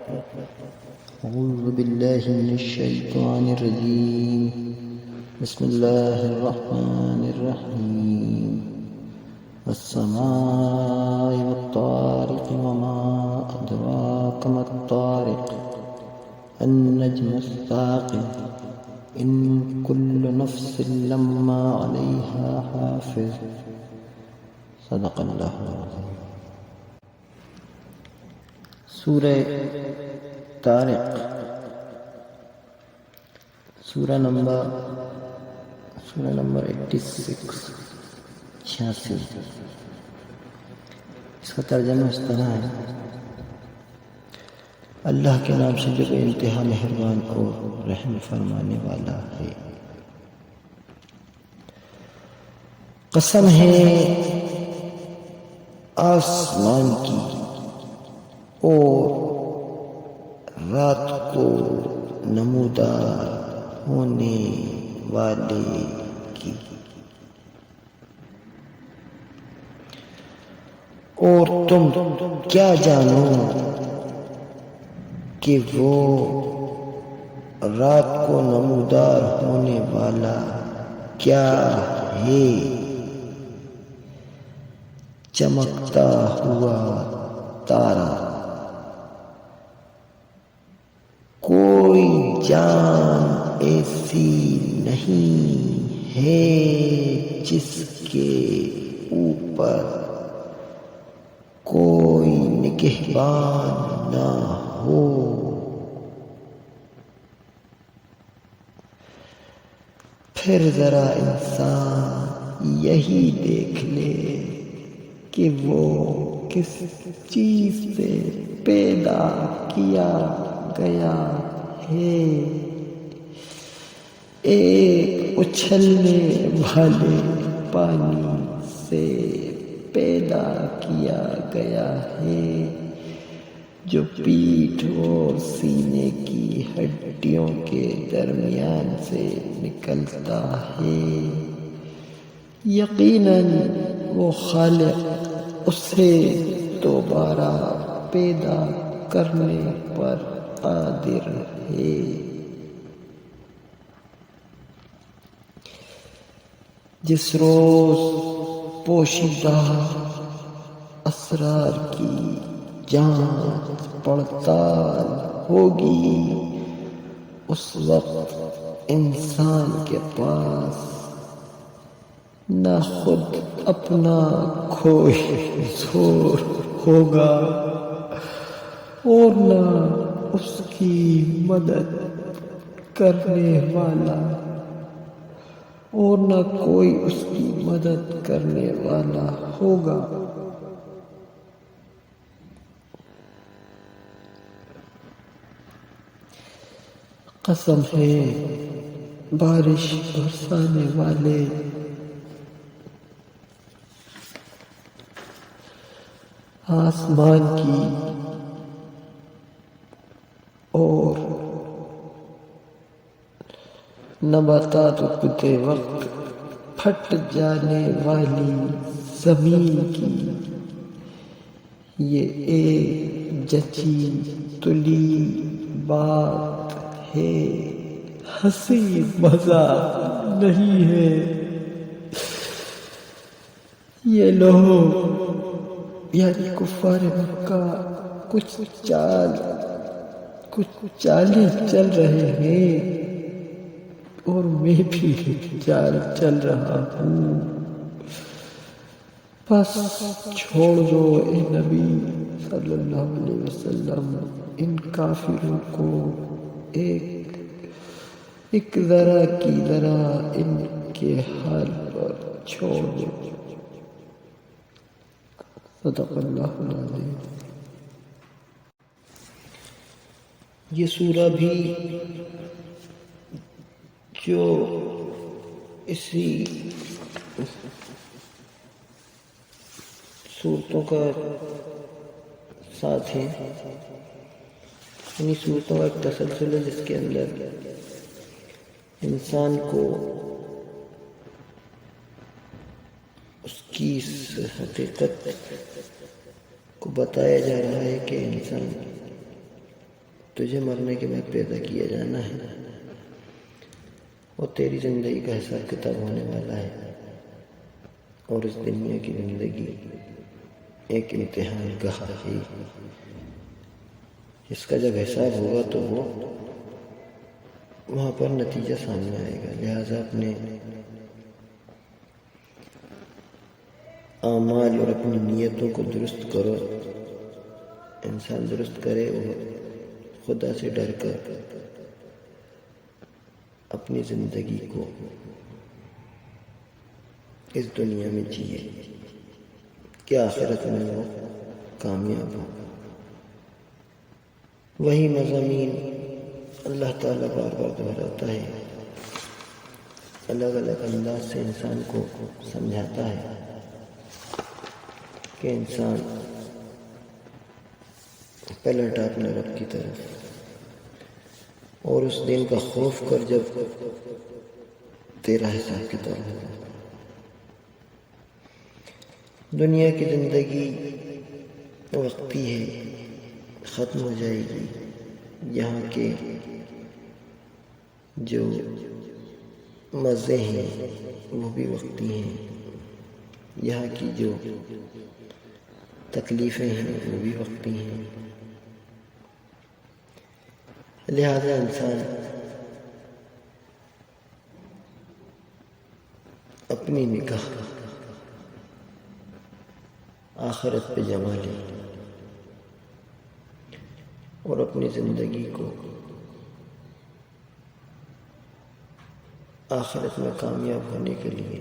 أعوذ بالله من الشيطان الرجيم. بسم الله الرحمن الرحيم. والسماء والطارق وما أدراك ما الطارق النجم الثاقب إن كل نفس لما عليها حافظ. صدق اللہ العظیم. سورہ طارق، سورہ نمبر 86. اس کا ترجمہ اس طرح ہے: اللہ کے نام سے جو بے انتہا مہربان اور رحم فرمانے والا ہے. قسم ہے آسمان کی اور رات کو نمودار ہونے والے کی، اور تم کیا جانو کہ وہ رات کو نمودار ہونے والا کیا ہے؟ چمکتا ہوا تارا. کوئی جان ایسی نہیں ہے جس کے اوپر کوئی نگہبان نہ ہو. پھر ذرا انسان یہی دیکھ لے کہ وہ کس چیز سے پیدا کیا گیا ہے. ایک اچھلنے والے پانی سے پیدا کیا گیا ہے جو پیٹھ اور سینے کی ہڈیوں کے درمیان سے نکلتا ہے. یقیناً وہ خالق اسے دوبارہ پیدا کرنے پر قادر ہے. جس روز پوشیدہ اسرار کی جانچ پڑتال ہوگی، اس وقت انسان کے پاس نہ خود اپنا کوئی زور ہوگا اور نہ اس کی مدد کرنے والا، اور نہ کوئی اس کی مدد کرنے والا ہوگا. قسم ہے بارش برسانے والے آسمان کی اور نباتات اگتے وقت پھٹ جانے والی زمین کی. یہ ایک جچی تلی بات ہے، ہنسی مذاق نہیں ہے. یہ لوگ یعنی کفار مکہ کچھ چالیں چل رہے ہیں اور میں بھی چال چل رہا ہوں. بس چھوڑ دو اے نبی صلی اللہ علیہ وسلم ان کافروں کو ایک ذرا کی ذرا ان کے حال پر چھوڑ دو. صدق اللہ العظیم. یہ سورہ بھی جو اسی صورتوں کا ساتھ ہے، انہی صورتوں کا ایک تسلسل ہے جس کے اندر انسان کو اس کی اس حقیقت کو بتایا جا رہا ہے کہ انسان تجھے مرنے کے بعد پیدا کیا جانا ہے اور تیری زندگی کا حساب کتاب ہونے والا ہے، اور اس دنیا کی زندگی ایک امتحان گاہ ہے جس کا جب حساب ہوگا تو وہ وہاں پر نتیجہ سامنے آئے گا۔ لہٰذا اپنے اعمال اور اپنی نیتوں کو درست کرو، انسان درست کرے اور خدا سے ڈر کر اپنی زندگی کو اس دنیا میں جیے کہ آخرت میں وہ کامیاب ہو۔ وہی مضامین اللہ تعالیٰ بار بار دہراتا ہے، الگ الگ انداز سے انسان کو سمجھاتا ہے کہ انسان پلٹ اپنے رب کی طرف، اور اس دن کا خوف کر جب تیرا حساب کتاب ہوگا۔ دنیا کی زندگی وقتی ہے، ختم ہو جائے گی۔ یہاں کے جو مزے ہیں وہ بھی وقتی ہیں، یہاں کی جو تکلیفیں ہیں وہ بھی وقتی ہیں۔ لہذا انسان اپنی نگاہ آخرت پہ جما لے اور اپنی زندگی کو آخرت میں کامیاب ہونے کے لیے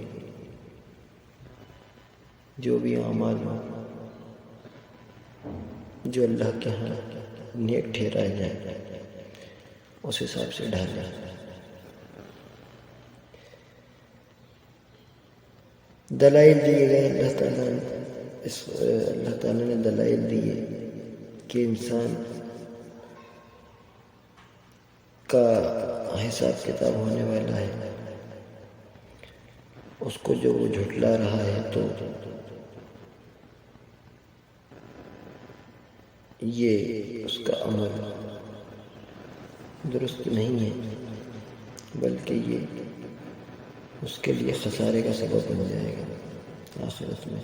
جو بھی اعمال ہوں جو اللہ کے ہاں نیک ٹھہرائے جائے اس حساب سے ڈھالے۔ دلائل دیے گئے اللہ تعالیٰ نے دلائل دیے کہ انسان کا حساب کتاب ہونے والا ہے، اس کو جو وہ جھٹلا رہا ہے تو یہ اس کا عمل درست نہیں ہے، بلکہ یہ اس کے لیے خسارے کا سبب بن جائے گا آخرت میں۔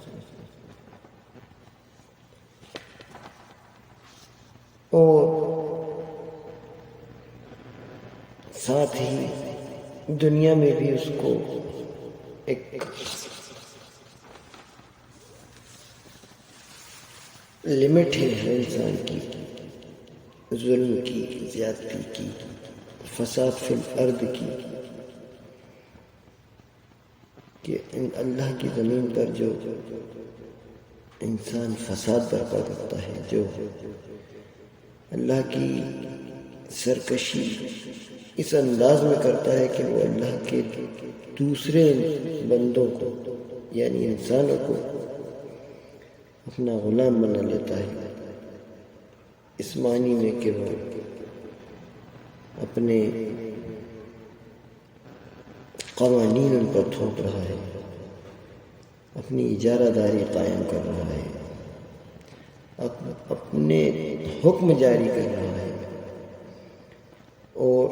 اور ساتھ ہی دنیا میں بھی اس کو ایک لمٹ ہے انسان کی، ظلم کی، زیادتی کی، فساد فی الارض کی، کہ اللہ کی زمین پر جو انسان فساد برپا کرتا ہے، جو اللہ کی سرکشی اس انداز میں کرتا ہے کہ وہ اللہ کے دوسرے بندوں کو یعنی انسانوں کو اپنا غلام بنا لیتا ہے، اس معنی میں کہ وہ اپنے قوانین ان پر تھوپ رہا ہے، اپنی اجارہ داری قائم کر رہا ہے، اپنے حکم جاری کر رہا ہے، اور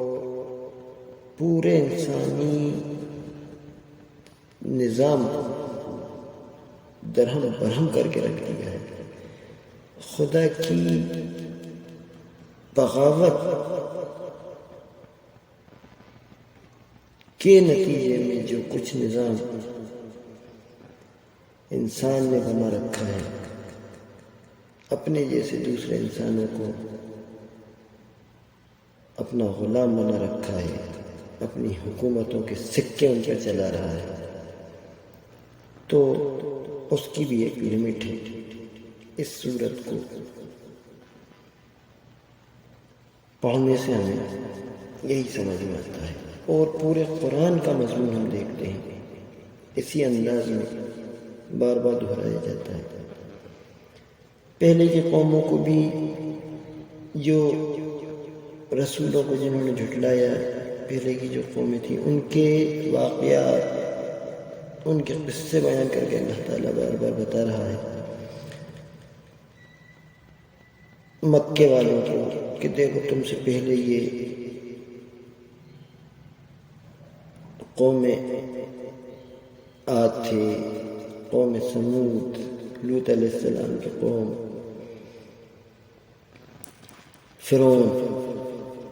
پورے انسانی نظام درہم برہم کر کے رکھ دیا ہے۔ خدا کی بغاوت کے نتیجے میں جو کچھ نظام انسان نے بنا رکھا ہے، اپنے جیسے دوسرے انسانوں کو اپنا غلام بنا رکھا ہے، اپنی حکومتوں کے سکے ان پر چلا رہا ہے، تو اس کی بھی ایک لمٹ ہے۔ اس صورت کو پڑھنے سے ہمیں یہی سمجھ میں آتا ہے، اور پورے قرآن کا مضمون ہم دیکھتے ہیں اسی انداز میں بار بار دہرایا جاتا ہے۔ پہلے کی قوموں کو بھی، جو رسولوں کو جنہوں نے جھٹلایا، پہلے کی جو قومیں تھیں، ان کے واقعات، ان کے قصے بیان کر کے اللہ تعالیٰ بار بار بتا رہا ہے۔ مکے والوں کو کہ دیکھو تم سے پہلے یہ قوم عاد تھے، قوم سمود، لوط علیہ السلام کی قوم، فرعون،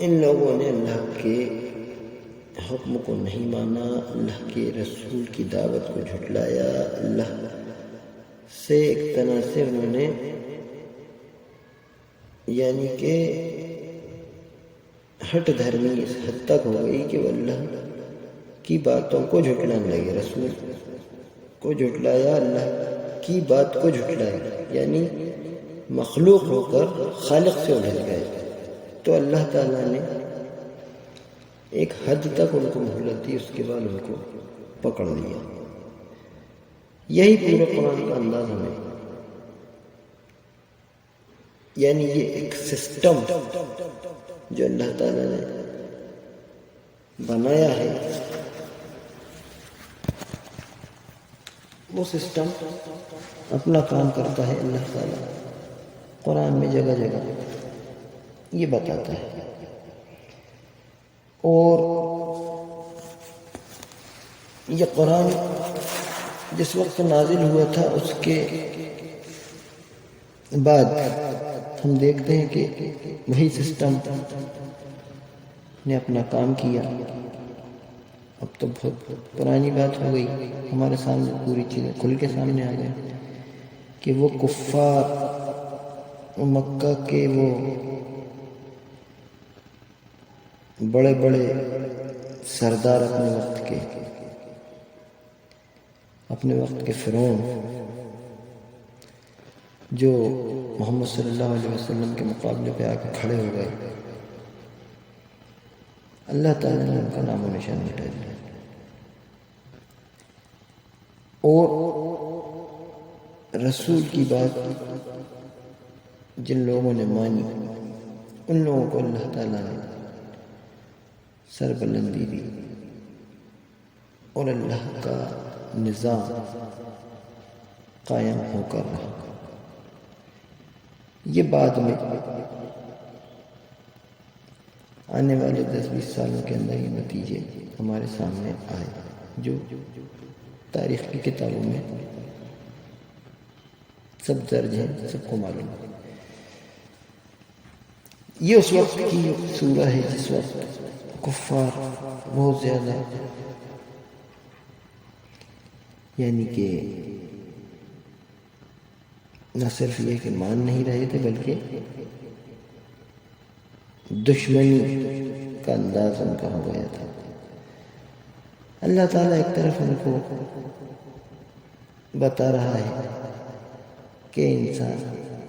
ان لوگوں نے اللہ کے حکم کو نہیں مانا، اللہ کے رسول کی دعوت کو جھٹلایا، اللہ سے ایک طرح سے انہوں نے یعنی کہ ہٹ دھرمی اس حد تک ہو گئی کہ وہ اللہ کی باتوں کو جھٹلانے لگے، رسول کو جھٹلایا، اللہ کی بات کو جھٹلایا، یعنی مخلوق ہو کر خالق سے الجھ گئے۔ تو اللہ تعالیٰ نے ایک حد تک ان کو مہلت دی، اس کے بعد ان کو پکڑ لیا۔ یہی پورے قرآن کا انداز ہمیں، یعنی یہ ایک سسٹم جو اللہ تعالیٰ نے بنایا ہے، وہ سسٹم اپنا کام کرتا ہے۔ اللہ تعالیٰ قرآن میں جگہ جگہ یہ بتاتا ہے، اور یہ قرآن جس وقت نازل ہوا تھا اس کے بعد ہم دیکھتے ہیں کہ وہی سسٹم نے اپنا کام کیا۔ اب تو بہت پرانی بات ہو گئی، ہمارے سامنے پوری چیزیں کھل کے سامنے آ گئے کہ وہ کفار مکہ کے وہ بڑے بڑے سردار، اپنے وقت کے فرعون، جو محمد صلی اللہ علیہ وسلم کے مقابلے پہ آ کے کھڑے ہو گئے، اللہ تعالیٰ نے ان کا نام و نشان مٹا دیا، اور رسول کی بات جن لوگوں نے مانی ان لوگوں کو اللہ تعالیٰ نے سربلندی دی، اور اللہ کا نظام قائم ہو کر رہا۔ یہ بعد میں آنے والے 10-20 سالوں کے اندر یہ نتیجے ہمارے سامنے آئے، جو تاریخ کی کتابوں میں سب درج ہیں، سب کو معلوم ہے۔ یہ اس وقت کی سورہ ہے جس وقت کفار بہت زیادہ یعنی کہ نہ صرف یہ کہ مان نہیں رہے تھے بلکہ دشمنی کا انداز ان کا ہو گیا تھا۔ اللہ تعالیٰ ایک طرف ان کو بتا رہا ہے کہ انسان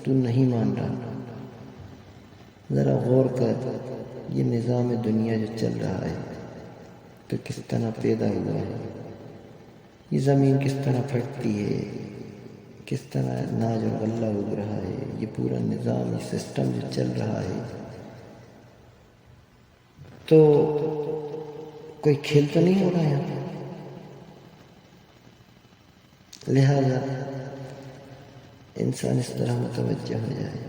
تو نہیں مان رہا، ذرا غور کر، یہ نظام دنیا جو چل رہا ہے تو کس طرح پیدا ہوا ہے، یہ زمین کس طرح پھٹتی ہے، کس طرح ناج اور غلہ اگ رہا ہے، یہ پورا نظام، یہ سسٹم جو چل رہا ہے، تو کوئی کھیل تو نہیں ہو رہا ہے۔ لہذا انسان اس طرح متوجہ ہو جائے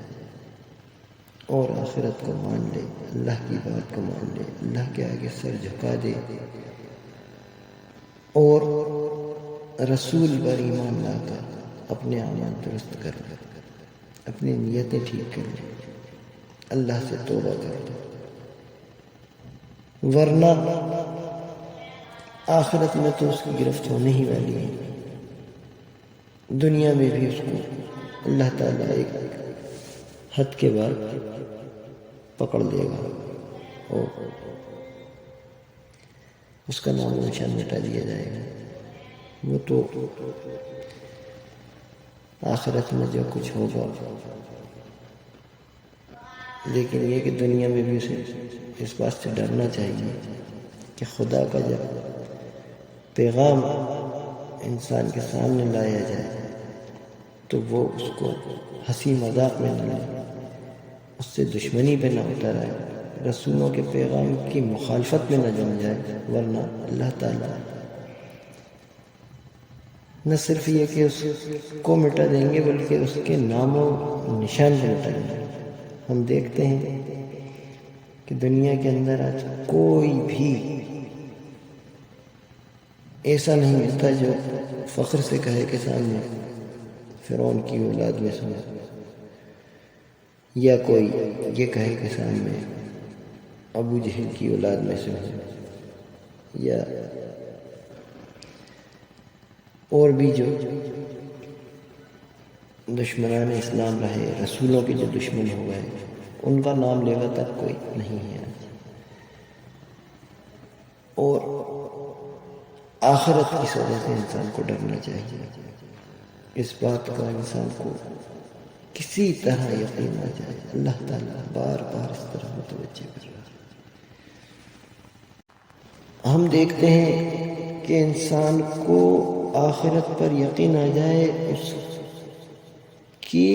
اور آخرت کو مان لے، اللہ کی بات کو مان لے، اللہ کے آگے سر جھکا دے، اور رسول پر ایمان لا کر اپنے اعمال درست کر لے، اپنی نیتیں ٹھیک کر لے، اللہ سے توبہ کر لے، ورنہ آخرت میں تو اس کی گرفت ہونے ہی والی ہے، دنیا میں بھی اس کو اللہ تعالیٰ ایک حد کے بعد پکڑ لے گا اور اس کا نام و نشان مٹا دیا جائے گا۔ وہ تو آخرت میں جو کچھ ہوگا، لیکن یہ کہ دنیا میں بھی اسے اس بات سے ڈرنا چاہیے کہ خدا کا جب پیغام انسان کے سامنے لایا جائے تو وہ اس کو ہنسی مذاق میں نہ لے، اس سے دشمنی پہ نہ اترائے، رسولوں کے پیغام کی مخالفت میں نہ جم جائے، ورنہ اللہ تعالیٰ نہ صرف یہ کہ اس کو مٹا دیں گے بلکہ اس کے نام و نشان بھی مٹائیں گے۔ ہم دیکھتے ہیں دنیا کے اندر آج کوئی بھی ایسا نہیں ملتا جو فخر سے کہے کہ سامنے فرعون کی اولاد میں سے ہوں، یا کوئی یہ کہے کہ سامنے ابو جہل کی اولاد میں سے ہوں، یا اور بھی جو دشمنان اسلام رہے، رسولوں کے جو دشمن ہو گئے، ان کا نام لیوا تک کوئی نہیں ہے آج۔ اور آخرت کی وجہ سے انسان کو ڈرنا چاہیے، اس بات کا انسان کو کسی طرح یقین آ جائے، اللہ تعالیٰ بار بار اس طرح متوجہ کر رہا ہے۔ ہم دیکھتے ہیں کہ انسان کو آخرت پر یقین آ جائے، اس کی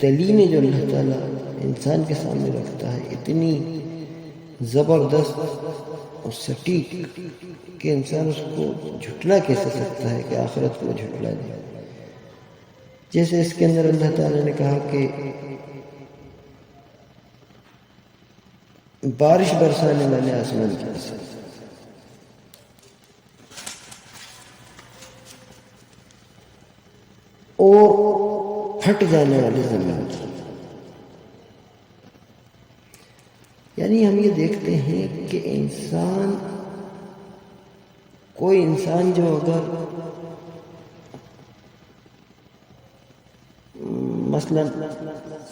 دلیلیں جو اللہ تعالیٰ انسان کے سامنے رکھتا ہے اتنی زبردست اور سٹیک کہ انسان اس کو جھٹلا کیسے سکتا ہے کہ آخرت کو جھٹلا دے۔ جیسے اس کے اندر اللہ تعالیٰ نے کہا کہ بارش برسانے والے آسمان کی قسم، اور پھٹ جانے والی زمین کی۔ یعنی ہم یہ دیکھتے ہیں کہ کوئی انسان جو اگر مثلا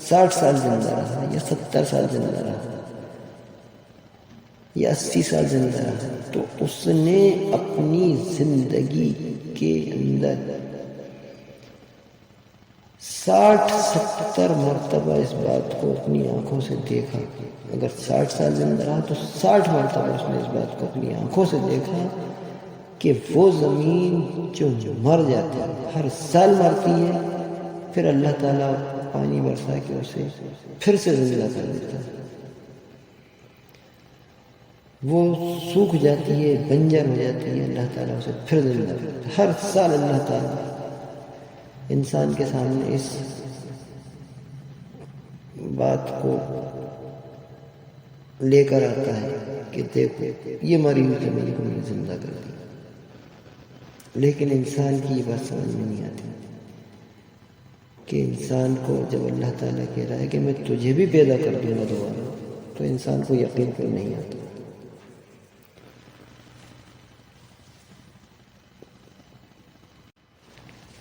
60 سال زندہ رہا، یا 70 سال زندہ رہا، یا 80 سال زندہ رہا، تو اس نے اپنی زندگی کے اندر 60-70 مرتبہ اس بات کو اپنی آنکھوں سے دیکھا۔ اگر 60 سال زندہ رہا تو 60 مرتبہ اس نے اس بات کو اپنی آنکھوں سے دیکھا کہ وہ زمین جو مر جاتی ہے، ہر سال مرتی ہے، پھر اللہ تعالیٰ پانی برسا کے اسے پھر سے زندہ کر دیتا ہے۔ وہ سوکھ جاتی ہے، بنجر ہو جاتی ہے، اللہ تعالیٰ اسے پھر زندہ کرتا ہے۔ ہر سال اللہ تعالیٰ انسان کے سامنے اس بات کو لے کر آتا ہے کہ دیکھو یہ مری ہوئی زمین کو میں نے زندہ کر دیا، لیکن انسان کی یہ بات سمجھ میں نہیں آتی کہ انسان کو جب اللہ تعالیٰ کہہ رہا ہے کہ میں تجھے بھی پیدا کر دوں گا دوبارہ، تو انسان کو یقین کیوں نہیں آتا۔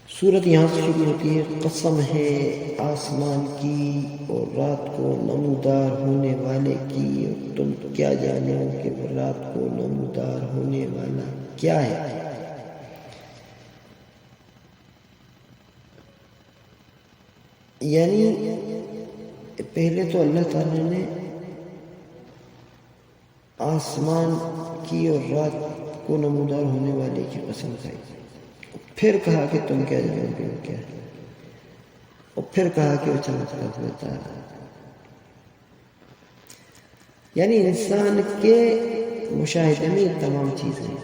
سورت یہاں سے شروع ہوتی ہے، قسم ہے آسمان کی اور رات کو نمودار ہونے والے کی، اور تم کیا جانو کہ وہ رات کو نمودار ہونے والا کیا ہے۔ یعنی پہلے تو اللہ تعالیٰ نے آسمان کی اور رات کو نمودار ہونے والے کی قسم کھائی، پھر کہا کہ تم کیا جانو گے وہ کیا ہے، اور پھر کہا کہ وہ چمکتا ہوا تارا ہے۔ یعنی انسان کے مشاہدے میں یہ تمام چیزیں ہیں۔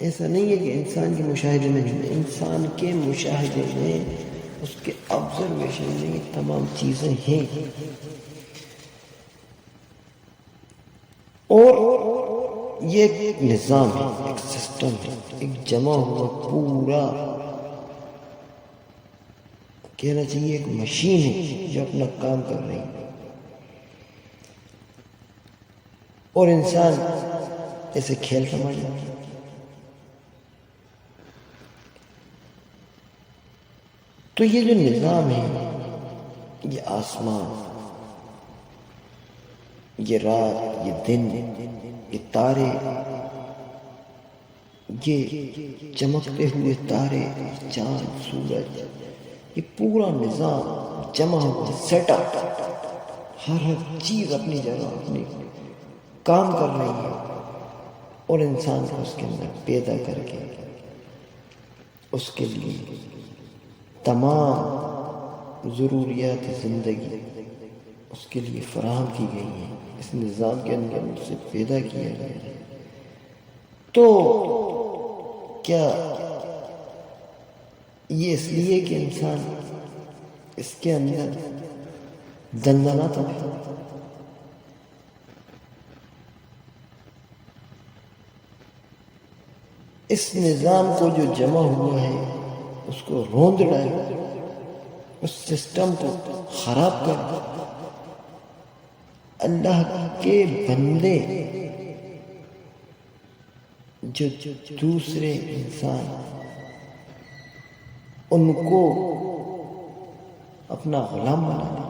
ایسا نہیں ہے کہ انسان کے مشاہدے میں نہیں، انسان کے مشاہدے میں، اس کے آبزرویشن میں یہ تمام چیزیں ہیں۔ اور یہ ایک نظام ہے، ایک سسٹم ہے، ایک جمع ہوا پورا، کہنا چاہیے ایک مشین ہے جو اپنا کام کر رہی ہے، اور انسان ایسے کھیل سمجھ رہا ہے۔ تو یہ جو نظام ہے، یہ آسمان، یہ رات، یہ دن، یہ تارے، یہ چمکتے ہوئے تارے، چاند، سورج، یہ پورا نظام جمع ہوا، سیٹ اپ، ہر چیز اپنی جگہ اپنی کام کر رہی ہے، اور انسان کو اس کے اندر پیدا کر کے اس کے لیے تمام ضروریات زندگی اس کے لیے فراہم کی گئی ہیں، اس نظام کے اندر اسے پیدا کیا گیا ہے۔ تو کیا یہ اس لیے کہ انسان اس کے اندر زنزانہ تو ہے۔ اس نظام کو جو جمع ہوا ہے اس کو روند ڈالے، اس سسٹم کو خراب کر۔ اللہ کے بندے جو دوسرے انسان ان کو اپنا غلام بنا لے،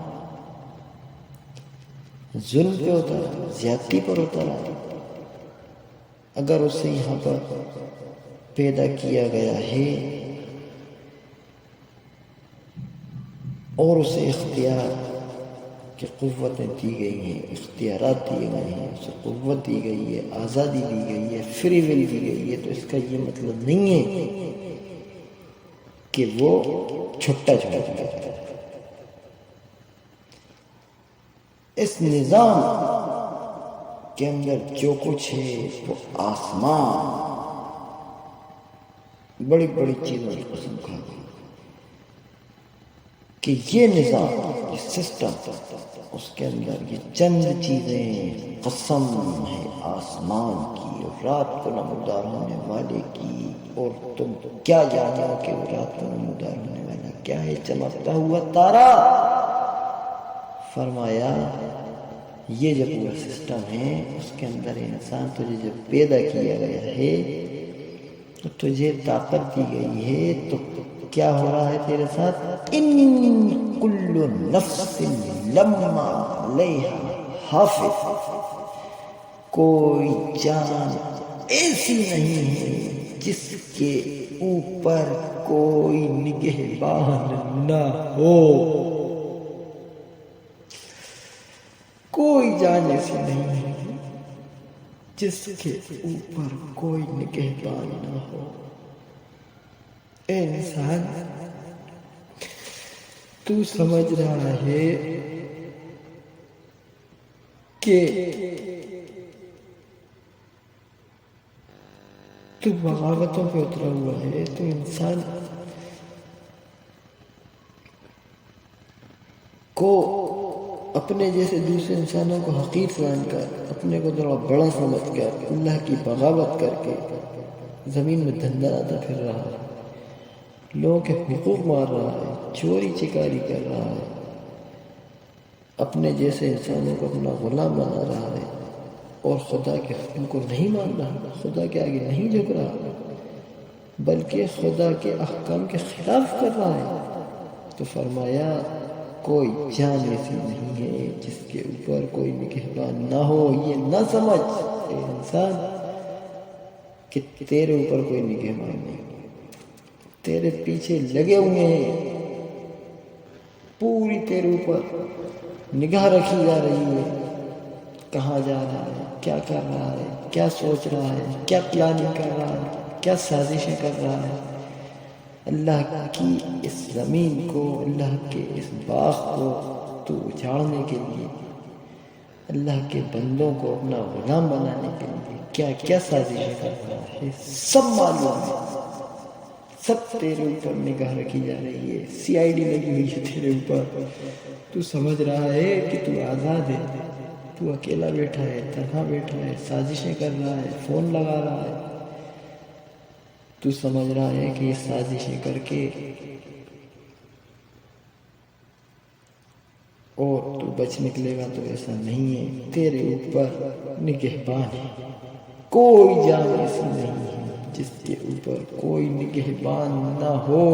ظلم پہ اتارا، زیادتی پر اتارا۔ اگر اسے یہاں پر پیدا کیا گیا ہے اور اسے اختیار کی قوتیں دی گئی ہیں، اختیارات دیے گئے ہیں، اسے قوت دی گئی ہے، آزادی دی گئی ہے، فری ول دی گئی ہے، تو اس کا یہ مطلب نہیں ہے کہ وہ چھٹا چھوڑا جائے۔ اس نظام کے اندر جو کچھ ہے وہ آسمان بڑی بڑی چیزوں کی قسم کھا گئی کہ یہ نظام، یہ سسٹم، اس کے اندر یہ چند چیزیں قسم ہے آسمان کی اور رات کو نمودار ہونے والے کی، اور تم کیا جانو کہ وہ رات کو نمودار ہونے والا کیا ہے؟ چمکتا ہوا تارا۔ فرمایا یہ جو پورا سسٹم ہے اس کے اندر انسان تجھے جب پیدا کیا گیا ہے تو تجھے طاقت دی گئی ہے، تو کیا ہو رہا ہے تیرے ساتھ؟ ان کل نفس لما علیہا حافظ، کوئی جان ایسی نہیں ہے جس کے اوپر کوئی نگہبان نہ ہو۔ کوئی جان ایسی نہیں ہے جس کے اوپر کوئی نگہبان نہ ہو۔ اے انسان، تو سمجھ رہا ہے کہ تو بغاوتوں پہ اترا ہوا ہے، تو انسان کو اپنے جیسے دوسرے انسانوں کو حقیر سمجھ کر، اپنے کو تھوڑا بڑا سمجھ کر، اللہ کی بغاوت کر کے زمین میں دھندلاتا پھر رہا ہے، لوگوں کے حقوق مار رہا ہے، چوری چکاری کر رہا ہے، اپنے جیسے انسانوں کو اپنا غلام بنا رہا ہے، اور خدا کے حکم کو نہیں مان رہا، خدا کے آگے نہیں جھک رہا، بلکہ خدا کے احکام کے خلاف کر رہا ہے، تو فرمایا کوئی جان ایسی نہیں ہے جس کے اوپر کوئی نگہبان نہ ہو۔ یہ نہ سمجھ اے انسان کہ تیرے اوپر کوئی نگہبان نہیں، تیرے پیچھے لگے ہوئے ہیں، پوری تیرے اوپر نگاہ رکھی جا رہی ہے، کہاں جا رہا ہے، کیا کر رہا ہے، کیا سوچ رہا ہے، کیا پلاننگ کر رہا ہے، کیا سازشیں کر رہا ہے۔ اللہ کی اس زمین کو، اللہ کے اس باغ کو تو اجاڑنے کے لیے، اللہ کے بندوں کو اپنا غلام بنانے کے لیے کیا کیا سازشیں کر رہا ہے، سب معلوم ہے، سب تیرے اوپر نگاہ رکھی جا رہی ہے، سی آئی ڈی لگی ہوئی ہے تیرے اوپر۔ تو سمجھ رہا ہے کہ تو آزاد ہے، تو اکیلا بیٹھا ہے، تنہا بیٹھا ہے، سازشیں کر رہا ہے، فون لگا رہا ہے، تو سمجھ رہا ہے کہ یہ سازشیں کر کے اور تو بچ نکلے گا، تو ایسا نہیں ہے، تیرے اوپر نگہبان ہے، کوئی جان ایسی نہیں ہے جس کے اوپر کوئی نگہبان نہ ہو۔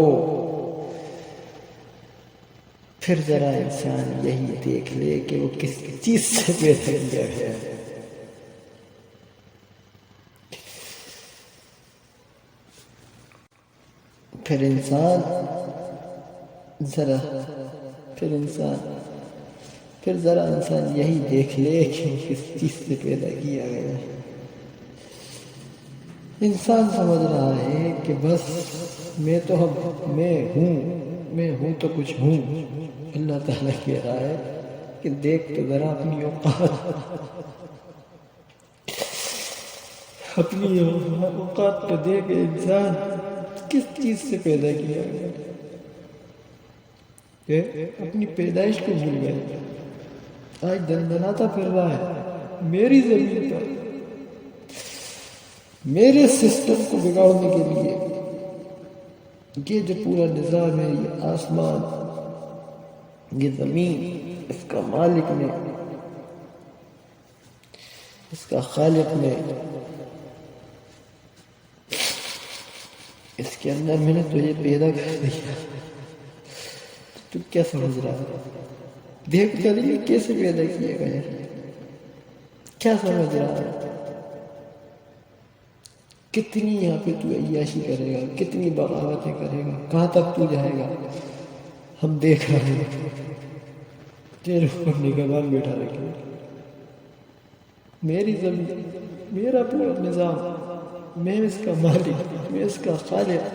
پھر ذرا انسان یہی دیکھ لے کہ وہ کس چیز سے پیدا کیا گیا ہے۔ پھر ذرا انسان یہی دیکھ لے کہ وہ کس چیز سے پیدا کیا گیا ہے۔ انسان سمجھ رہا ہے کہ بس میں ہوں تو کچھ ہوں۔ اللہ تعالیٰ کہہ رہا ہے کہ دیکھ تو ذرا اپنی اوقات پہ دیکھ انسان کس چیز سے پیدا کیا گیا، اپنی پیدائش کو بھول گئے، آج دندناتا پھر رہا ہے میری زمین پر، میرے سسٹم کو بگاڑنے کے لیے۔ یہ جو پورا نظام ہے، یہ آسمان، یہ زمین، اس کا مالک نے، اس کا خالق نے، اس کے اندر میں نے تجھے پیدا کر دیا، تو کیا سمجھ رہا ہے؟ دیکھ کر یہ کیسے پیدا کیا گیا، کیا سمجھ رہا ہے؟ کتنی یہاں پہ تو عیاشی کرے گا، کتنی بغاوتیں کرے گا، کہاں تک تو جائے گا؟ ہم دیکھ رہے ہیں، تیرے اوپر نگہبان بیٹھا رکھے، میری زمین، میرا پورا نظام، میں اس کا مالک، میں اس کا خالق۔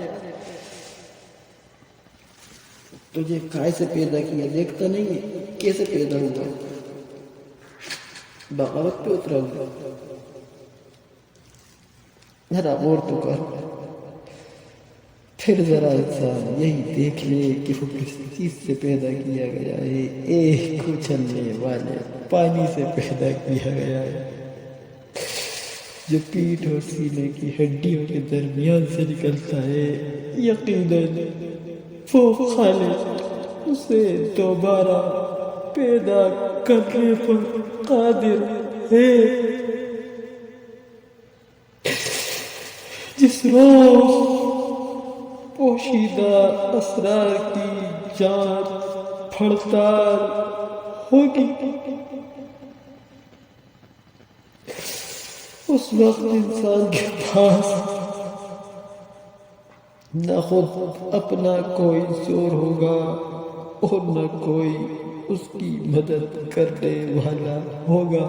تجھے کائے سے پیدا کیا دیکھتا نہیں ہے کیسے پیدا ہوا، بغاوت پہ اترا ہوا۔ ذرا غور تو کر، پھر ذرا انسان یہی دیکھ لے کہ وہ کس چیز سے پیدا کیا گیا ہے۔ ایک اچھلنے والے پانی سے پیدا کیا گیا ہے، جو پیٹھ اور سینے کی ہڈیوں کے درمیان سے نکلتا ہے۔ یقیناً وہ خالق اسے دوبارہ پیدا کرنے پر قادر ہے۔ جس روز پوشیدہ اسرار کی جانچ پڑتال ہوگی، اس وقت انسان کے پاس نہ خود اپنا کوئی زور ہوگا اور نہ کوئی اس کی مدد کرنے والا ہوگا۔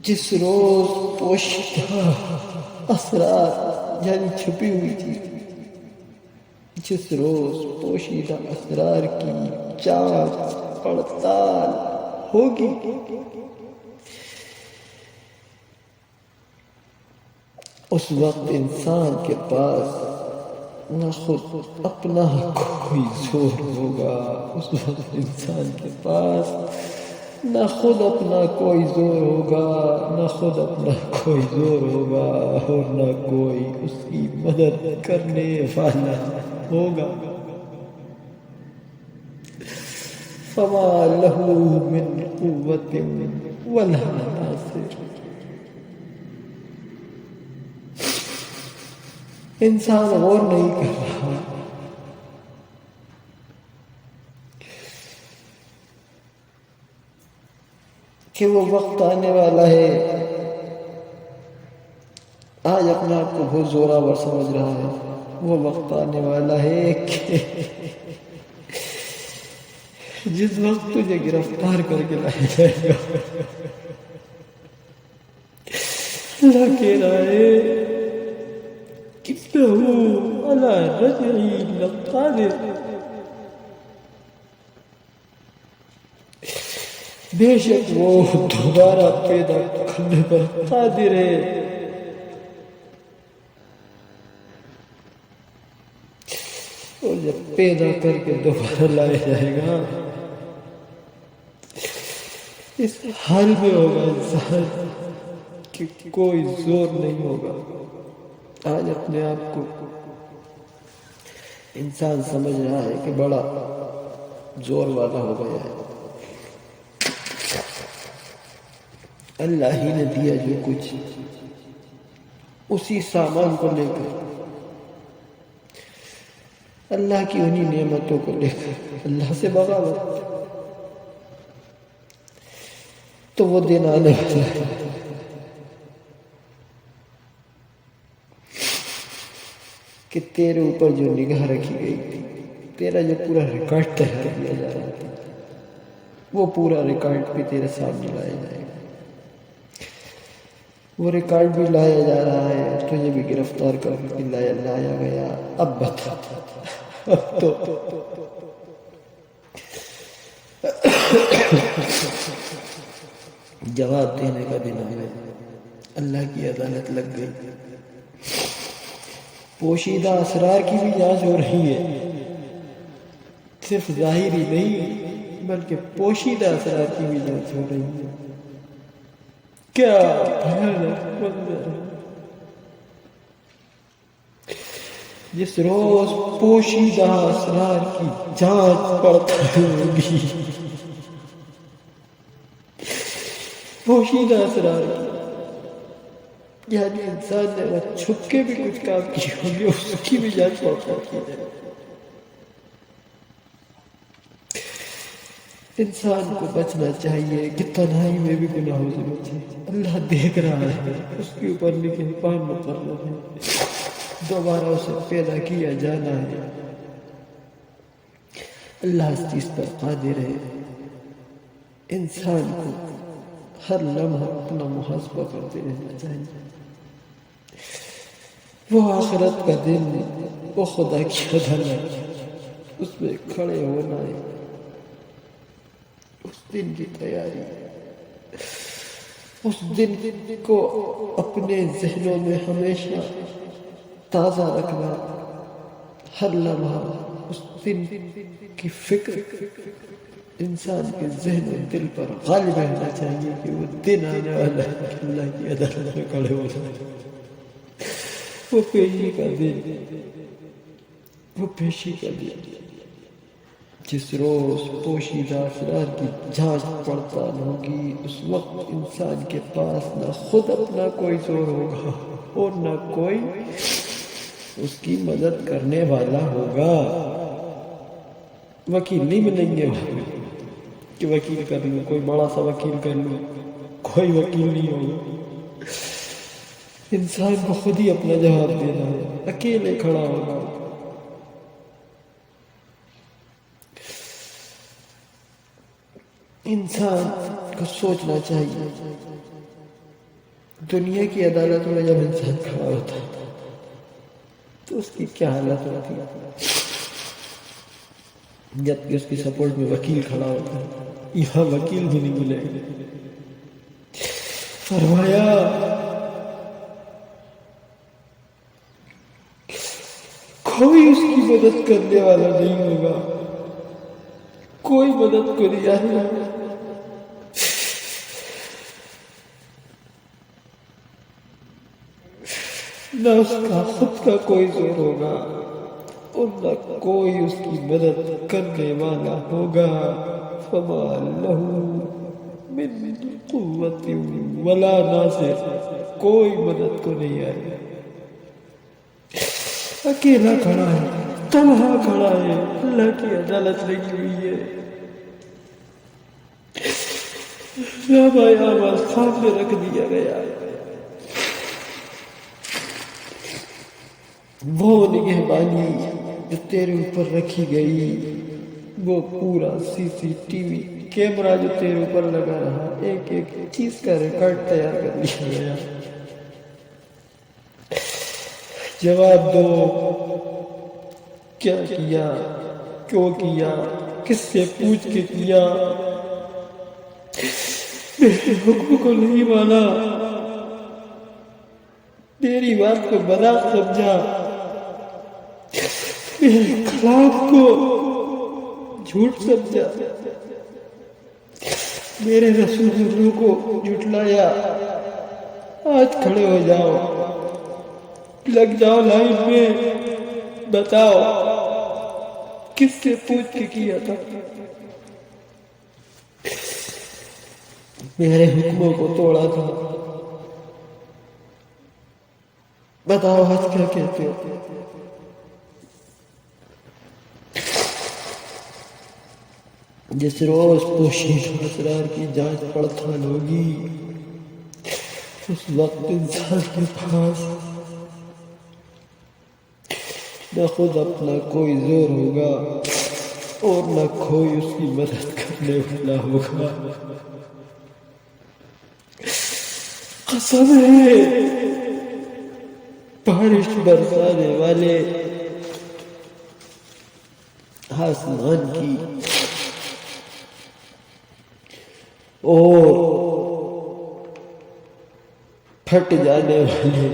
جس روز پوشیدہ اسرار یعنی چھپی ہوئی چیز، جس روز پوشیدہ اسرار کی جانچ پڑتال ہوگی، اس وقت انسان کے پاس نہ خود اپنا کوئی زور ہوگا، اس وقت انسان کے پاس نہ خود اپنا کوئی زور ہوگا، نہ خود اپنا کوئی زور ہوگا اور نہ کوئی اس کی مدد کرنے والا ہوگا۔ فما لہ من قوت ولا ناصر۔ انسان غور نہیں کر رہا کہ وہ وقت آنے والا ہے۔ آج اپنے آپ کو بہت زوراور سمجھ رہا ہے، وہ وقت آنے والا ہے کہ جس وقت تجھے گرفتار کر کے لایا جائے گا۔ اللہ کہہ رہا ہے إِنَّهُ عَلَى رَجْعِهِ لَقَادِرٌ۔ بے شک وہ دوبارہ پیدا کرنے پر قادر ہے۔ اور جب پیدا کر کے دوبارہ لایا جائے گا، اس حال میں ہوگا انسان کہ کوئی زور نہیں ہوگا۔ آج اپنے آپ کو انسان سمجھ رہا ہے کہ بڑا زور والا ہو گیا ہے۔ اللہ ہی نے دیا جو کچھ، اسی سامان کو لے کر، اللہ کی انہی نعمتوں کو لے کر اللہ سے بغاوت، تو وہ دن آنے والا ہے کہ تیرے اوپر جو نگاہ رکھی گئی تھی، تیرا جو پورا ریکارڈ تیار کیا جا رہا تھا، وہ پورا ریکارڈ بھی تیرے سامنے لایا جائے گا۔ وہ ریکارڈ بھی لایا جا رہا ہے، تجھے بھی گرفتار کر کے لایا گیا۔ اب بتا، اب تو جواب دینے کا دن آیا، اللہ کی عدالت لگ گئی۔ پوشیدہ اسرار کی بھی جانچ ہو رہی ہے، صرف ظاہری نہیں بلکہ پوشیدہ اسرار کی بھی جانچ ہو رہی ہے۔ کیا بھیانک منظر ہے! جس روز پوشیدہ اسرار کی جانچ پڑتال ہوگی، پوشیدہ اسرار کی، یعنی انسان نے اگر چھپ کے بھی کچھ کام کیے ہوں گے اس کی بھی جانچ پڑتال کی جائے۔ انسان کو بچنا چاہیے کہ تنہائی میں بھی گناہوں سے بچے۔ اللہ دیکھ رہا ہے، اس کے اوپر لیکن پان مقرر ہے، دوبارہ اسے پیدا کیا جانا ہے۔ اللہ اس چیز پر قادر ہے۔ انسان کو ہر لمحہ اپنا محاسبہ کرتے رہنا چاہیے۔ وہ آخرت کا دن، وہ خدا کی عدالت، اس میں کھڑے ہونا ہے، اس دن کی تیاری، اس دن کو اپنے ذہنوں میں ہمیشہ تازہ رکھنا، ہر لمحہ اس دن کی فکر انسان کے ذہن و دل پر غالب رہنا چاہیے کہ وہ دن آنے والا ہے کہ اللہ کی عدالت میں کھڑے ہو جائے۔ وہ پیشی کا دن، وہ پیشی کا دن، جس روز پوشیدہ اسرار کی جانچ پڑتال ہوگی، اس وقت انسان کے پاس نہ خود اپنا کوئی زور ہوگا اور نہ کوئی اس کی مدد کرنے والا ہوگا۔ وکیل نہیں ملیں گے کہ وکیل کر لوں، کوئی بڑا سا وکیل کر لوں، کوئی وکیل نہیں ہوگا۔ انسان کو خود ہی اپنا جواب دینا ہے، اکیلے کھڑا ہوگا۔ انسان کو سوچنا چاہیے، دنیا کی عدالت میں جب انسان کھڑا ہوتا ہے تو اس کی کیا حالت ہوتی ہے، جبکہ اس کی سپورٹ میں وکیل کھڑا ہوتا ہے۔ یہاں وکیل بھی نہیں ملے گا۔ فرمایا کوئی اس کی مدد کرنے والا نہیں ہوگا، کوئی مدد کو نہیں آئے گا۔ نہ اس کا خود کا کوئی زور ہوگا اور نہ کوئی اس کی مدد کرنے والا ہوگا۔ فما لہ من قوت ولا ناصر، کوئی مدد کو نہیں آئے گا۔ اکیلا کھڑا ہے، تنہا کھڑا ہے، اللہ کی عدالت لگی ہوئی ہے۔ نامہ اعمال سامنے رکھ دیا گیا ہے۔ وہ نگہبانی جو تیرے اوپر رکھی گئی، وہ پورا سی سی ٹی وی کیمرہ جو تیرے اوپر لگا رہا، ایک ایک چیز کا ریکارڈ تیار کر لیا گیا۔ جواب دو، کیا کیا، کیوں کیا، کس سے پوچھ کے کیا، میرے حکم کو نہیں مانا، میری بات کو بدعت سمجھا، میرے کلام کو جھوٹ سمجھا، میرے رسولوں کو جھٹلایا۔ آج کھڑے ہو جاؤ، لگ جاؤ لائن میں، بتاؤ کس سے پوچھ کے کیا تھا، میرے حکموں کو توڑا تھا، بتاؤ آج کیا کہتے ہو۔ جس روز پوشیدہ اسرار کی جانچ پڑتال ہوگی، اس وقت انسان کے پاس نہ خود اپنا کوئی زور ہوگا اور نہ کوئی اس کی مدد کرنے والا ہوگا۔ قسم ہے بارش برسانے والے آسمان کی اور پھٹ جانے والے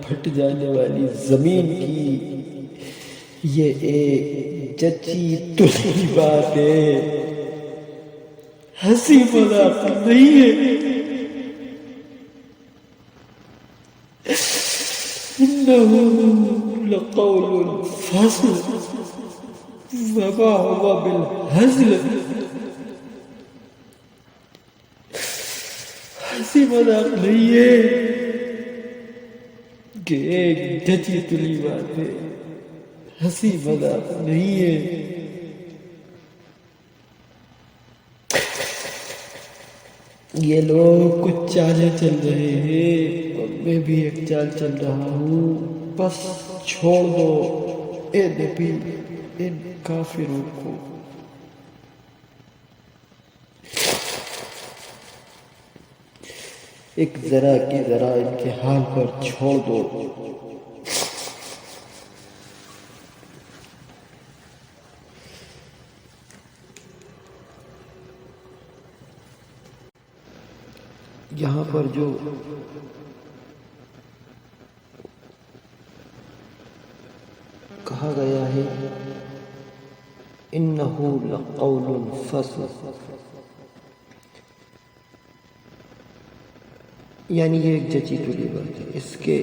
پھٹ جانے والی زمین کی یہ ایک جچی تلی بات ہے، ہنسی مذاق نہیں ہے۔ انه لقول فصل وما هو بالهزل، ہنسی مذاق نہیں ہے کہ ایک جچی تلی بات ہے، ہنسی مذاق نہیں ہے۔ یہ لوگ کچھ چالیں چل رہے ہیں اور میں بھی ایک چال چل رہا ہوں، بس چھوڑ دو اے نبی ان کافروں کو۔ ایک ذرا کی ذرا ان کے حال پر چھوڑ دو۔ یہاں پر جو کہا گیا ہے انہو لقول فصل، یعنی یہ ایک جچی تلی بات ہے۔ اس کے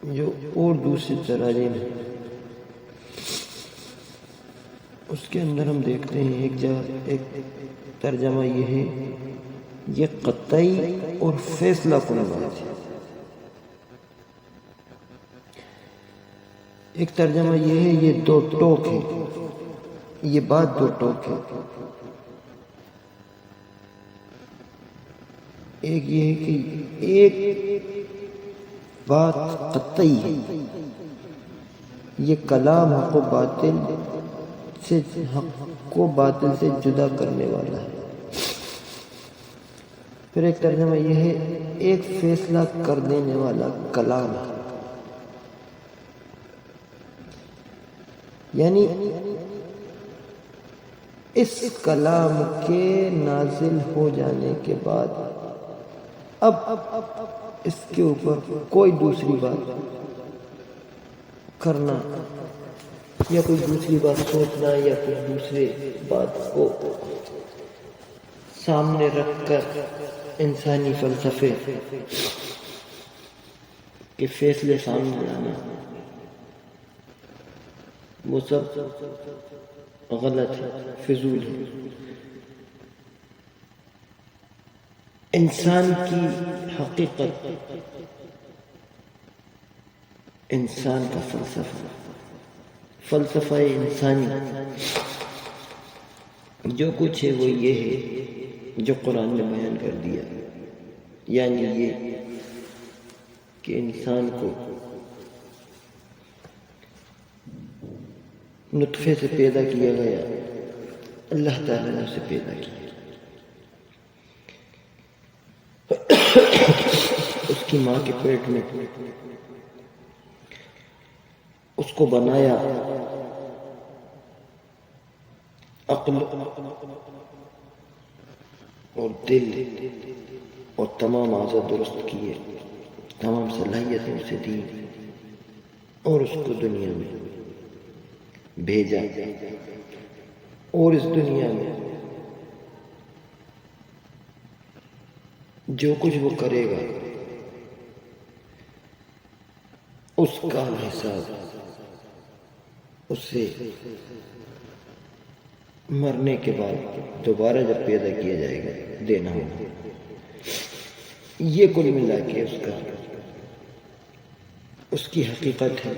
جو اور دوسری تراجم ہیں اس کے اندر ہم دیکھتے ہیں ایک ترجمہ یہ ہے یہ قطعی اور فیصلہ کن بات ہے۔ ایک ترجمہ یہ ہے یہ دو ٹوک ہے، یہ بات دو ٹوک ہے۔ ایک یہ ہے کہ ایک بات قطعی ہے، یہ کلام حق و باطل سے جدا کرنے والا ہے۔ پھر ایک ترجمہ یہ ہے ایک فیصلہ کر دینے والا کلام، یعنی اس کلام کے نازل ہو جانے کے بعد اب اس کے اوپر کوئی دوسری بات کرنا یا کوئی دوسری بات سوچنا یا کوئی دوسری بات کو سامنے رکھ کر انسانی فلسفے کے فیصلے سامنے لانا، وہ سب غلط ہے، فضول ہے۔ انسان کی حقیقت، انسان کا فلسفہ انسانی جو کچھ ہے وہ یہ ہے جو قرآن نے بیان کر دیا، یعنی یہ کہ انسان کو نطفے سے پیدا کیا گیا، اللہ تعالیٰ نے اسے پیدا کیا، اس کی ماں کے پیٹ میں اس کو بنایا، عقل اور دل اور تمام اعضاء درست کیے، تمام صلاحیتیں اسے دی اور اس کو دنیا میں بھیجا، اور اس دنیا میں جو کچھ وہ کرے گا اس کا حساب اسے مرنے کے بعد دوبارہ جب پیدا کیا جائے گا دینا ہوگا۔ یہ کل ملا کے اس کی حقیقت ہے،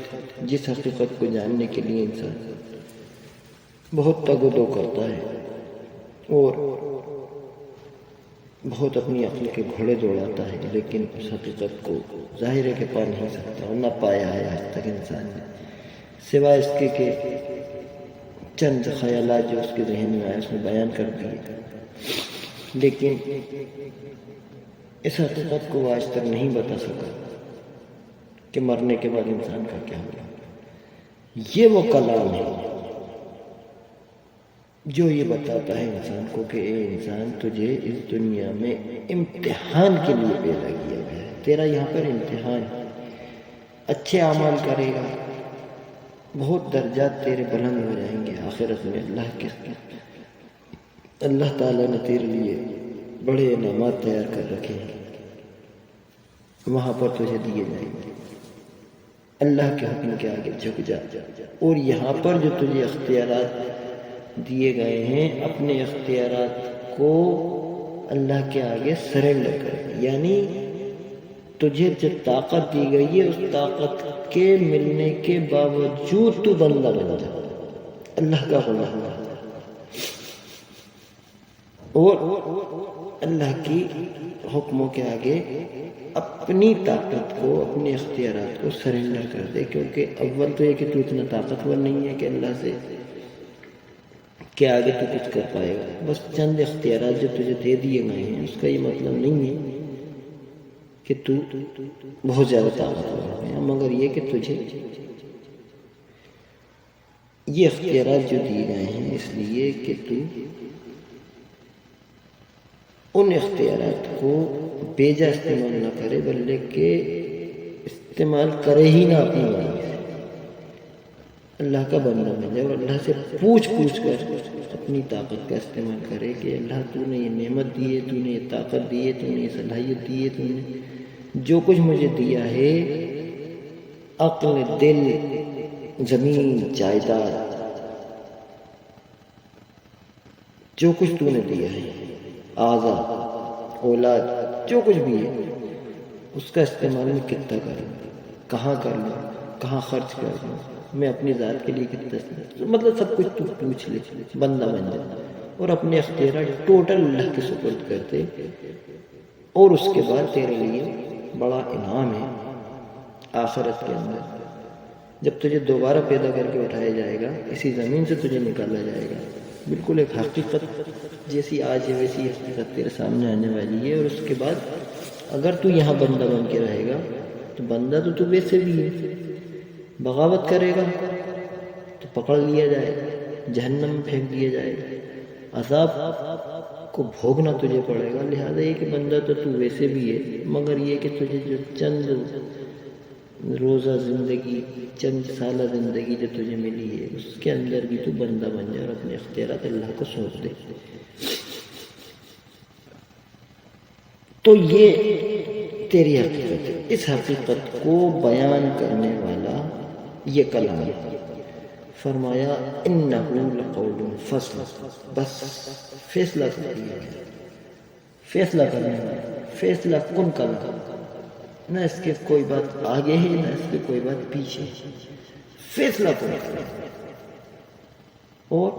جس حقیقت کو جاننے کے لیے انسان بہت تگ و دو کرتا ہے اور بہت اپنی عقل کے گھوڑے دوڑاتا ہے، لیکن اس حقیقت کو ظاہر ہے کہ پا نہیں سکتا اور نہ پایا ہے آج تک انسان نے، سوائے اس کے کہ چند خیالات جو اس کے ذہن میں آئے اس میں بیان کر دیے، لیکن اس حقیقت کو وہ آج تک نہیں بتا سکا کہ مرنے کے بعد انسان کا کیا ہوگا۔ یہ وہ کلام ہے جو یہ بتاتا ہے انسان کو کہ اے انسان، تجھے اس دنیا میں امتحان کے لیے پیدا کیا گیا ہے، تیرا یہاں پر امتحان ہے. اچھے اعمال کرے گا بہت درجات تیرے بلند ہو جائیں گے آخرت میں. اللہ تعالیٰ نے تیرے لیے بڑے انعامات تیار کر رکھے ہیں، وہاں پر تجھے دیے جائیں گے. اللہ کے حکم کے آگے جھک جا. اور یہاں پر جو تجھے اختیارات دیے گئے ہیں، اپنے اختیارات کو اللہ کے آگے سرنڈر کر. یعنی تجھے جو طاقت دی گئی ہے، اس طاقت کے ملنے کے باوجود تو بندہ بن جا، اللہ کا غلام بن جا، اور اللہ کی حکموں کے آگے اپنی طاقت کو، اپنے اختیارات کو سرنڈر کر دے. کیونکہ اول تو یہ کہ تو اتنا طاقتور نہیں ہے کہ اللہ سے کہ آگے تو کچھ کر پائے گا. بس چند اختیارات جو تجھے دے دیے گئے ہیں، اس کا یہ مطلب نہیں ہے کہ تو بہت زیادہ طاقتور ہے، مگر یہ کہ تجھے یہ اختیارات جو دیے گئے ہیں اس لیے کہ تو ان اختیارات کو بیجا استعمال نہ کرے، بلکہ استعمال کرے ہی نہ اپنی مرضی سے. اللہ کا بندہ بن جائے اور اللہ سے پوچھ کر اپنی طاقت کا استعمال کرے کہ اللہ تو نے یہ نعمت دی ہے، تو نے یہ طاقت دی ہے، تو نے یہ صلاحیت دی ہے، تو نے جو کچھ مجھے دیا ہے، عقل، دل، زمین، جائیداد، جو کچھ تو نے دیا ہے، اعضاء، اولاد، جو کچھ بھی ہے، اس کا استعمال میں کتنا کروں، کہاں کر لوں، کہاں خرچ کر دوں، میں اپنی ذات کے لیے کتنا، مطلب سب کچھ تو پوچھ لے، بندہ بن جائے اور اپنے اختیارات ٹوٹل اللہ کے سپرد کرتے. اور اس کے بعد تیرے لیے بڑا انعام ہے آخرت کے اندر. جب تجھے دوبارہ پیدا کر کے اٹھایا جائے گا، اسی زمین سے تجھے نکالا جائے گا، بالکل ایک حقیقت جیسی آج ہے ویسی حقیقت تیرے سامنے آنے والی ہے. اور اس کے بعد اگر تو یہاں بندہ بن کے رہے گا تو بندہ تو ویسے بھی ہے، بغاوت کرے گا تو پکڑ لیا جائے گا، جہنم میں پھینک دیا جائے گا، عذاب کو بھوگنا تجھے پڑے گا. لہذا یہ کہ بندہ تو ویسے بھی ہے، مگر یہ کہ تجھے جو چند روزہ زندگی، چند سالہ زندگی جو تجھے ملی ہے، اس کے اندر بھی تو بندہ بن جائے اور اپنے اختیارات اللہ کو سونپ دے. تو یہ تیری حقیقت ہے. اس حقیقت کو بیان کرنے والا یہ کلام ہے. فرمایا انہ لقول فصل، بس فیصلہ کر دیا گیا، فیصلہ کرنے والا، فیصلہ کن کلام، نہ اس کے کوئی بات آگے ہے، نہ اس کے کوئی بات پیچھے، فیصلہ کن. اور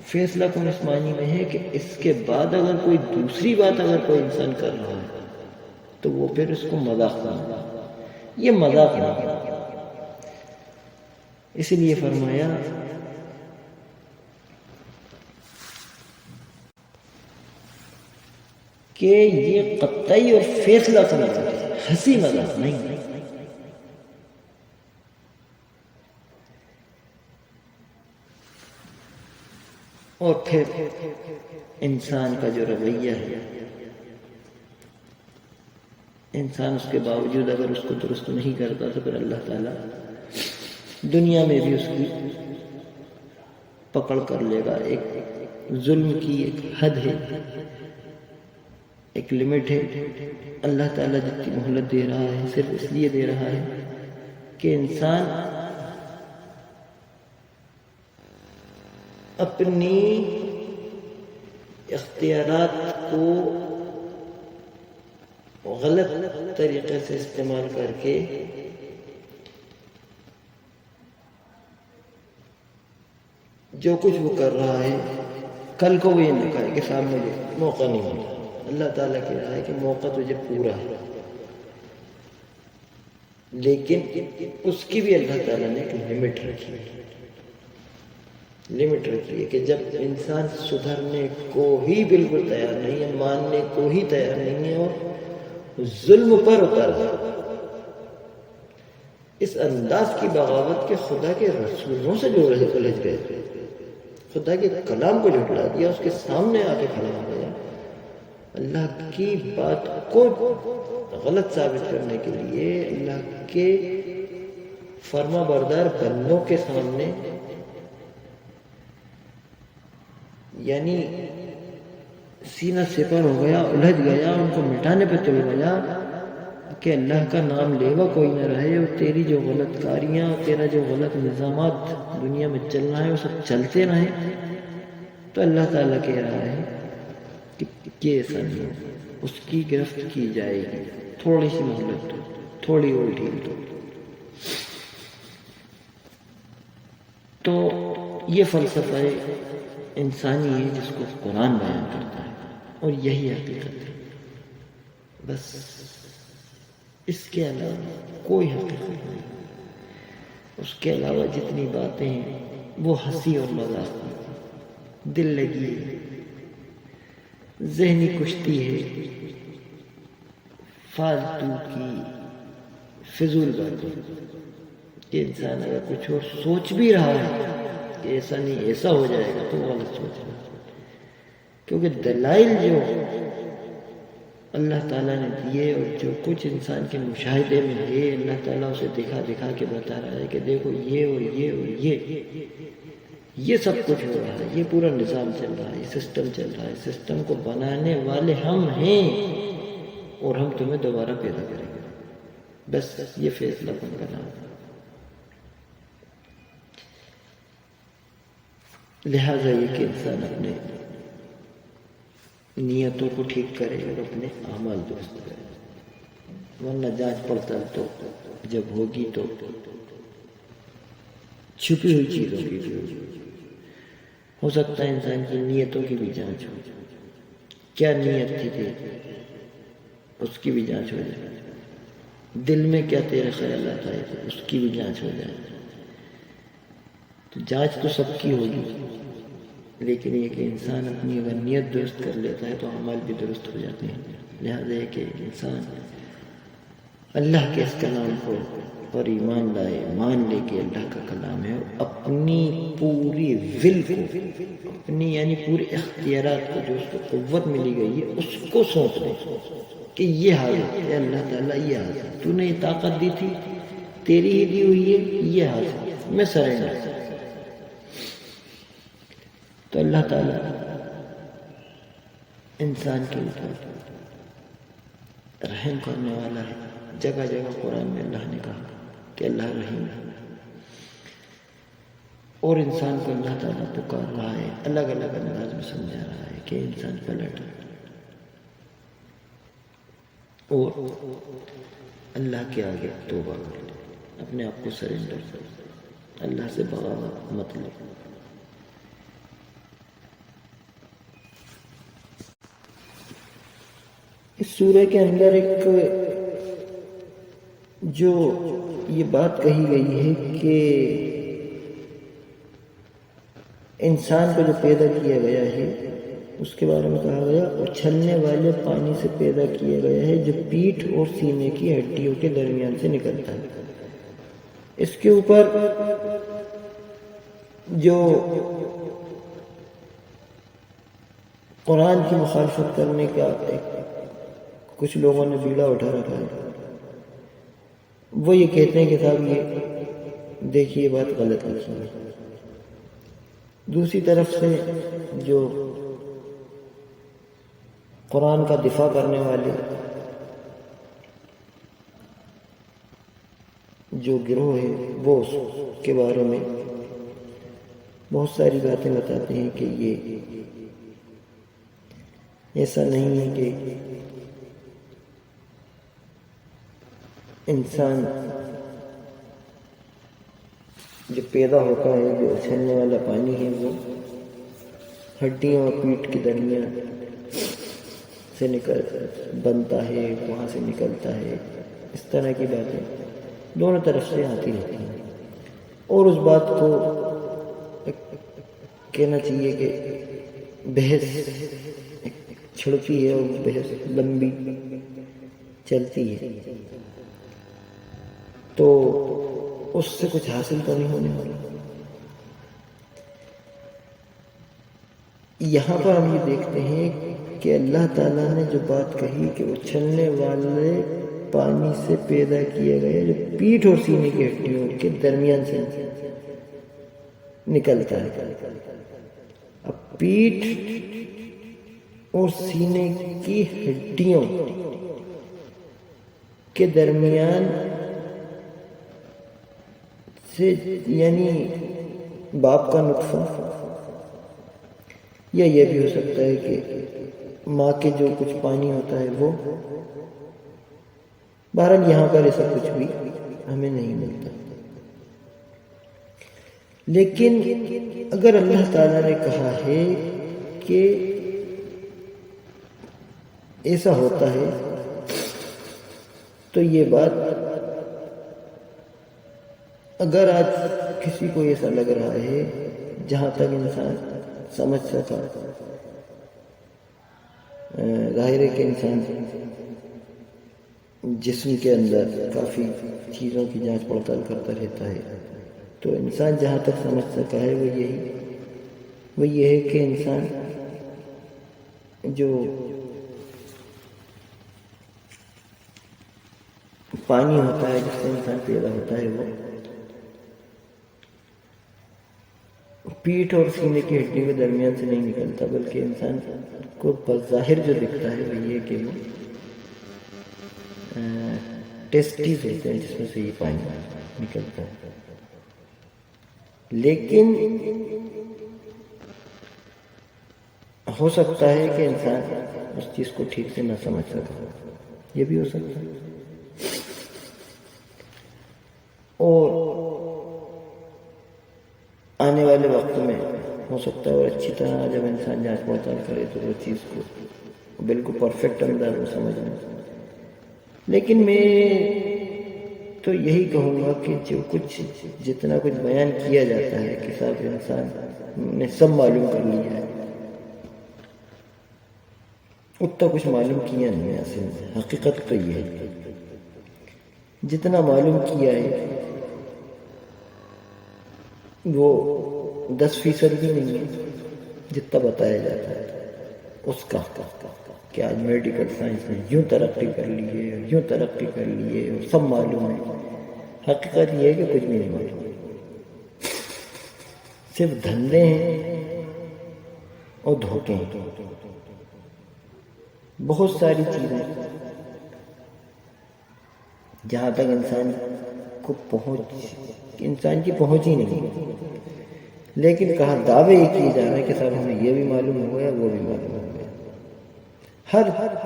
فیصلہ کن اس معنی میں ہے کہ اس کے بعد اگر کوئی دوسری بات اگر کوئی انسان کر رہا ہے تو وہ پھر اس کو مذاق سمجھنا، یہ مذاق نہیں. اسی لیے فرمایا کہ یہ قطعی اور فیصلہ کن ہنسی مذاق نہیں. اور پھر انسان کا جو رویہ ہے، انسان اس کے باوجود اگر اس کو درست نہیں کرتا تو پھر اللہ تعالیٰ دنیا میں بھی اس کی پکڑ کر لے گا. ایک ظلم کی ایک حد ہے، ایک لمٹ ہے. اللہ تعالیٰ جتنی مہلت دے رہا ہے صرف اس لیے دے رہا ہے کہ انسان اپنی اختیارات کو غلط طریقے سے استعمال کر کے جو کچھ وہ کر رہا ہے کل کو وہ یہ نہ کہے کہ سامنے موقع نہیں ملا. اللہ تعالیٰ کہہ رہا ہے کہ موقع تجھے پورا ہے، لیکن اس کی بھی اللہ تعالیٰ نے ایک لمٹ رکھی ہے. لمٹ رکھی ہے کہ جب انسان سدھرنے کو ہی بالکل تیار نہیں ہے، ماننے کو ہی تیار نہیں ہے اور ظلم پر اتر اس انداز کی بغاوت کے خدا کے رسولوں سے جو الجھ گئے، خدا کے کلام کو جھٹلا دیا، اس کے سامنے آ کے کھڑا ہو گیا اللہ کی بات کو غلط ثابت کرنے کے لیے اللہ کے فرما بردار بندوں کے سامنے یعنی سینہ سپر ہو گیا، الجھ گیا، ان کو مٹانے پہ تل گیا کہ اللہ کا نام لیوا کوئی نہ رہے اور تیری جو غلط کاریاں، تیرا جو غلط نظامات دنیا میں چل رہا ہے وہ سب چلتے رہیں، تو اللہ تعالیٰ کہہ رہا ہے کہ یہ ایسا نہیں ہے، اس کی گرفت کی جائے گی، تھوڑی سی مہلت دو، تھوڑی اور ڈھیل دو۔ تو یہ فلسفہ انسانی ہے جس کو قرآن بیان کرتا ہے، اور یہی حقیقت ہے، بس اس کے علاوہ کوئی حقیقت نہیں۔ اس کے علاوہ جتنی باتیں ہیں وہ ہنسی اور مذاق، دل لگی ہے، ذہنی کشتی ہے، فالتو کی فضول باتیں کہ انسان اگر کچھ اور سوچ بھی رہا ہے کہ ایسا نہیں ایسا ہو جائے گا تو غلط سوچ رہا ہے، کیونکہ دلائل جو اللہ تعالیٰ نے دیے اور جو کچھ انسان کے مشاہدے میں ہے، اللہ تعالیٰ اسے دکھا دکھا کے بتا رہا ہے کہ دیکھو یہ اور یہ اور یہ سب کچھ ہو رہا ہے، یہ پورا نظام چل رہا ہے، یہ سسٹم چل رہا ہے، سسٹم کو بنانے والے ہم ہیں اور ہم تمہیں دوبارہ پیدا کریں گے، بس یہ فیصلہ کن کا نام ہے۔ لہٰذا یہ کہ انسان اپنے نیتوں کو ٹھیک کرے اور اپنے اعمال درست کرے، ورنہ جانچ پڑتال تو جب ہوگی تو چھپی ہوئی چیزوں کی بھی ہوگی۔ ہو سکتا ہے انسان کی نیتوں کی بھی جانچ ہو، کیا نیت تھی اس کی بھی جانچ ہو جائے، دل میں کیا تیرے خیالات آئے تھے اس کی بھی جانچ ہو جائے۔ تو جانچ تو سب کی ہوگی، لیکن یہ کہ انسان اپنی اگر نیت درست کر لیتا ہے تو اعمال بھی درست ہو جاتے ہیں۔ لہٰذا یہ کہ انسان اللہ کے اس کلام کو پر ایمان لائے، مان لے کہ اللہ کا کلام ہے، اور اپنی پوری ول کو، اپنی یعنی پورے اختیارات کو جو اس کو قوت ملی گئی ہے اس کو سونپ دے کہ یہ حاضر ہے اللہ تعالیٰ، یہ حاضر، تو نے یہ طاقت دی تھی تیری ہی دی ہوئی ہے، یہ حاضر، میں سرنڈر۔ تو اللہ تعالیٰ انسان کے اوپر رحم کرنے والا ہے۔ جگہ جگہ قرآن میں اللہ نے کہا کہ اللہ رحیم ہے، اور انسان کو اللہ تعالیٰ پکار رہا ہے، الگ الگ انداز میں سمجھا رہا ہے کہ انسان پلٹ اور اللہ کے آگے توبہ کر لے، اپنے آپ کو سرنڈر کر، اللہ سے بغاوت مت لے۔ اس سورہ کے اندر ایک جو یہ بات کہی گئی ہے کہ انسان کو جو پیدا کیا گیا ہے اس کے بارے میں کہا گیا اچھلنے والے پانی سے پیدا کیا گیا ہے جو پیٹھ اور سینے کی ہڈیوں کے درمیان سے نکلتا ہے۔ اس کے اوپر جو قرآن کی مخالفت کرنے کا کچھ لوگوں نے بیڑا اٹھا رکھا ہے، وہ یہ کہتے ہیں کہ صاحب یہ دیکھیے بات غلط لکھی ہے۔ دوسری طرف سے جو قرآن کا دفاع کرنے والے جو گروہ ہے وہ اس کے بارے میں بہت ساری باتیں بتاتے ہیں کہ یہ ایسا نہیں ہے کہ انسان جو پیدا ہوتا ہے، جو اچھلنے والا پانی ہے، وہ ہڈیوں اور پیٹھ کے درمیان سے بنتا ہے، وہاں سے نکلتا ہے، اس طرح کی باتیں دونوں طرف سے آتی رہتی ہیں۔ اور اس بات کو کہنا چاہیے کہ بحث چھڑتی ہے اور بحث لمبی چلتی ہے، تو اس سے کچھ حاصل تو نہیں ہونے والا۔ یہاں پر ہم یہ دیکھتے ہیں کہ اللہ تعالیٰ نے جو بات کہی کہ اچھلنے والے پانی سے پیدا کیے گئے جو پیٹھ اور سینے کی ہڈیوں کے درمیان سے نکلتا ہے. اب پیٹھ اور سینے کی ہڈیوں کے درمیان سے یعنی باپ کا نطفہ، یا یہ بھی ہو سکتا ہے کہ ماں کے جو کچھ پانی ہوتا ہے وہ، بہرحال یہاں پر ایسا کچھ بھی ہمیں نہیں ملتا. لیکن اگر اللہ تعالیٰ نے کہا ہے کہ ایسا ہوتا ہے تو یہ بات اگر آج کسی کو ایسا لگ رہا ہے، جہاں تک انسان سمجھ سکا، ظاہر ہے کہ انسان جسم کے اندر کافی چیزوں کی جانچ پڑتال کرتا رہتا ہے، تو انسان جہاں تک سمجھ سکا ہے وہ یہ ہے کہ انسان جو پانی ہوتا ہے جس سے انسان پیدا ہوتا ہے وہ پیٹھ اور سینے کی ہڈیوں کے درمیان سے نہیں نکلتا، بلکہ انسان کو بظاہر جو دکھتا ہے وہ یہ کہ وہ ٹیسٹیز ہوتے ہیں جس میں سے یہ پانی نکلتا ہے. لیکن ہو سکتا ہے کہ انسان اس چیز کو ٹھیک سے نہ سمجھ سکے، یہ بھی ہو سکتا ہے. اور آنے والے وقت میں ہو سکتا ہے اور اچھی طرح جب انسان جانچ پڑتال کرے تو وہ چیز کو بالکل پرفیکٹ انداز میں سمجھ لیں. لیکن میں تو یہی کہوں گا کہ جو کچھ جتنا کچھ بیان کیا جاتا ہے کہ صاحب انسان نے سب معلوم کر لیا ہے، اتنا کچھ معلوم کیا نہیں ہے. اصل میں حقیقت تو یہ ہے جتنا معلوم کیا ہے وہ 10% بھی نہیں ہے جتنا بتایا جاتا ہے اس کا، کہ آج میڈیکل سائنس نے یوں ترقی کر لی ہے، یوں ترقی کر لی ہے اور سب معلوم ہے. حقیقت یہ ہے کہ کچھ بھی نہیں معلوم، صرف دھندے ہیں اور دھوکے ہیں. بہت ساری چیزیں جہاں تک انسان کی پہنچ ہی نہیں، لیکن کہاں دعوے یہ کیے جا رہے ہیں کہ صاحب ہمیں یہ بھی معلوم ہو گیا، وہ بھی معلوم ہو گیا، ہر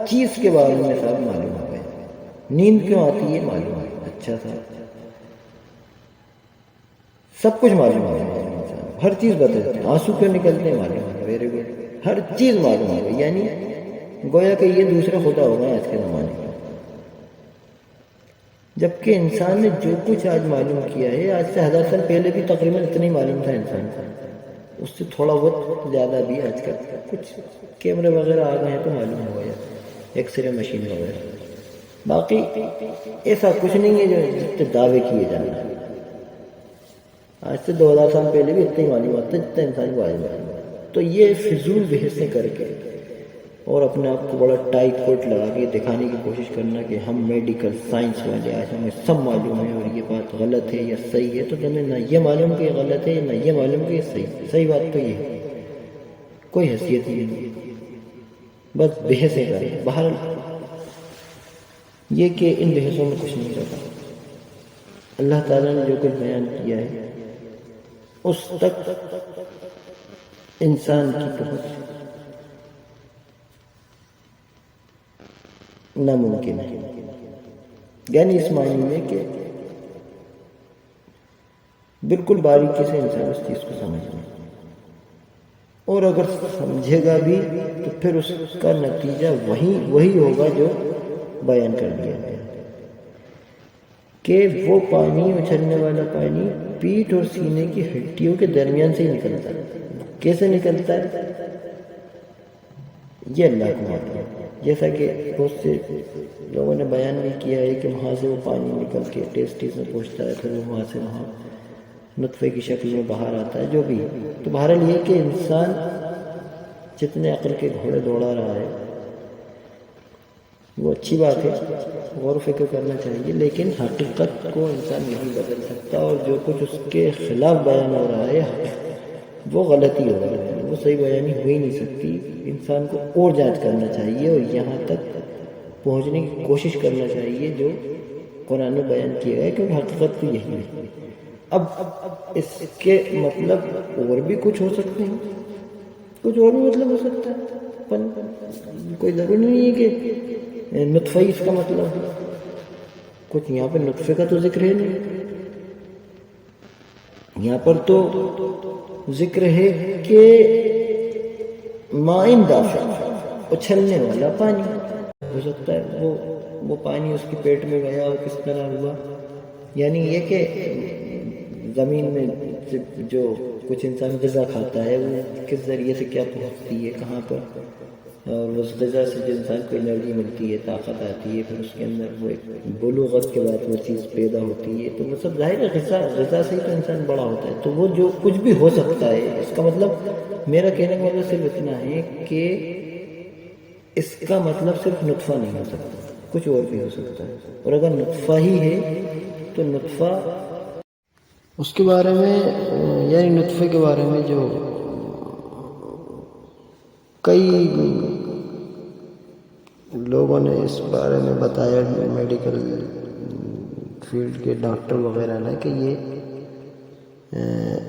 چیز کے بارے میں صاحب معلوم ہو گیا. نیند کیوں آتی ہے معلوم ہے، اچھا صاحب سب کچھ معلوم ہو گیا، ہر چیز بتاتے ہیں. آنسو کیوں نکلتے ہیں معلوم ہے، ویری گڈ، ہر چیز معلوم ہو گئی. یعنی گویا کہ یہ دوسرے خدا ہو گئے آج کے زمانے میں. جبکہ انسان نے جو کچھ آج معلوم کیا ہے، آج سے 1000 سال پہلے بھی تقریباً اتنا ہی معلوم تھا انسان کو، اس سے تھوڑا بہت زیادہ بھی. آج کل کچھ کیمرے وغیرہ آ گئے ہیں تو معلوم ہو گیا، ایکس رے مشین وغیرہ. باقی ایسا کچھ نہیں ہے جو جتنے دعوے کیے جانا ہے. آج سے 2000 سال پہلے بھی اتنا ہی معلومات تھا جتنا انسان کو آج معلوم ہے. تو یہ فضول بحثیں کر کے اور اپنے آپ کو بڑا ٹائٹ کوٹ لگا کے دکھانے کی کوشش کرنا کہ ہم میڈیکل سائنس والے آج ہمیں سب معلوم ہے اور یہ بات غلط ہے یا صحیح ہے، تو تمہیں نہ یہ معلوم کہ یہ غلط ہے نہ یہ معلوم کہ یہ صحیح ہے. صحیح بات تو یہ ہے، کوئی حیثیت ہی نہیں، بس بحثیں کریں. بہرحال یہ کہ ان بحثوں میں کچھ نہیں رہتا. اللہ تعالیٰ نے جو کچھ بیان کیا ہے اس تک انسان کی پہنچ ناممکن ہے. یعنی اس معنی میں کہ بالکل باریکی سے انسان اس چیز کو سمجھنا، اور اگر سمجھے گا بھی تو پھر اس کا نتیجہ وہی ہوگا جو بیان کر دیا گیا کہ وہ پانی، اچھلنے والا پانی پیٹھ اور سینے کی ہڈیوں کے درمیان سے ہی نکلتا ہے. کیسے نکلتا ہے یہ اللہ کو معلوم ہے. جیسا کہ بہت سے لوگوں نے بیان بھی کیا ہے کہ وہاں سے وہ پانی نکل کے ٹیسٹیز میں پہنچتا ہے، پھر وہ وہاں سے نطفے کی شکل میں باہر آتا ہے. جو بھی تو بہرحال یہ کہ انسان جتنے عقل کے گھوڑے دوڑا رہا ہے وہ اچھی بات ہے، غور و فکر کرنا چاہیے، لیکن حقیقت کو انسان نہیں بدل سکتا، اور جو کچھ اس کے خلاف بیان ہو رہا ہے وہ غلطی ہو رہی ہے، وہ صحیح بیانی ہو ہی نہیں سکتی۔ انسان کو اور جانچ کرنا چاہیے اور یہاں تک پہنچنے کی کوشش کرنا چاہیے جو قرآن میں بیان کیا گیا ہے، کیونکہ حقیقت تو یہی ہے۔ اب اس کے مطلب اور بھی کچھ ہو سکتے ہیں، کچھ اور بھی مطلب ہو سکتا ہے، کوئی ضروری نہیں ہے کہ نطفہ ہی اس کا مطلب ہے۔ کچھ یہاں پہ نطفے کا تو ذکر ہے نہیں، یہاں پر تو ذکر ہے کہ مائن دافع، اچھلنے والا پانی ہو سکتا ہے، وہ پانی اس کے پیٹ میں گیا اور کس طرح ہوا، یعنی یہ کہ زمین میں جو کچھ انسان غذا کھاتا ہے وہ کس ذریعے سے کیا پہنچتی ہے، کہاں پر، اور اس غذا سے جو انسان کو انرجی ملتی ہے، طاقت آتی ہے، پھر اس کے اندر وہ ایک بلوغت کے بعد وہ چیز پیدا ہوتی ہے، تو وہ سب ظاہر ہے غذا سے ہی تو انسان بڑا ہوتا ہے۔ تو وہ جو کچھ بھی ہو سکتا ہے، اس کا مطلب میرا کہنے کا مطلب صرف اتنا ہے کہ اس کا مطلب صرف نطفہ نہیں ہو سکتا، کچھ اور بھی ہو سکتا ہے، اور اگر نطفہ ہی ہے تو نطفہ اس کے بارے میں، یعنی نطفے کے بارے میں جو کئی لوگوں نے اس بارے میں بتایا، میڈیکل فیلڈ کے ڈاکٹر وغیرہ نے، کہ یہ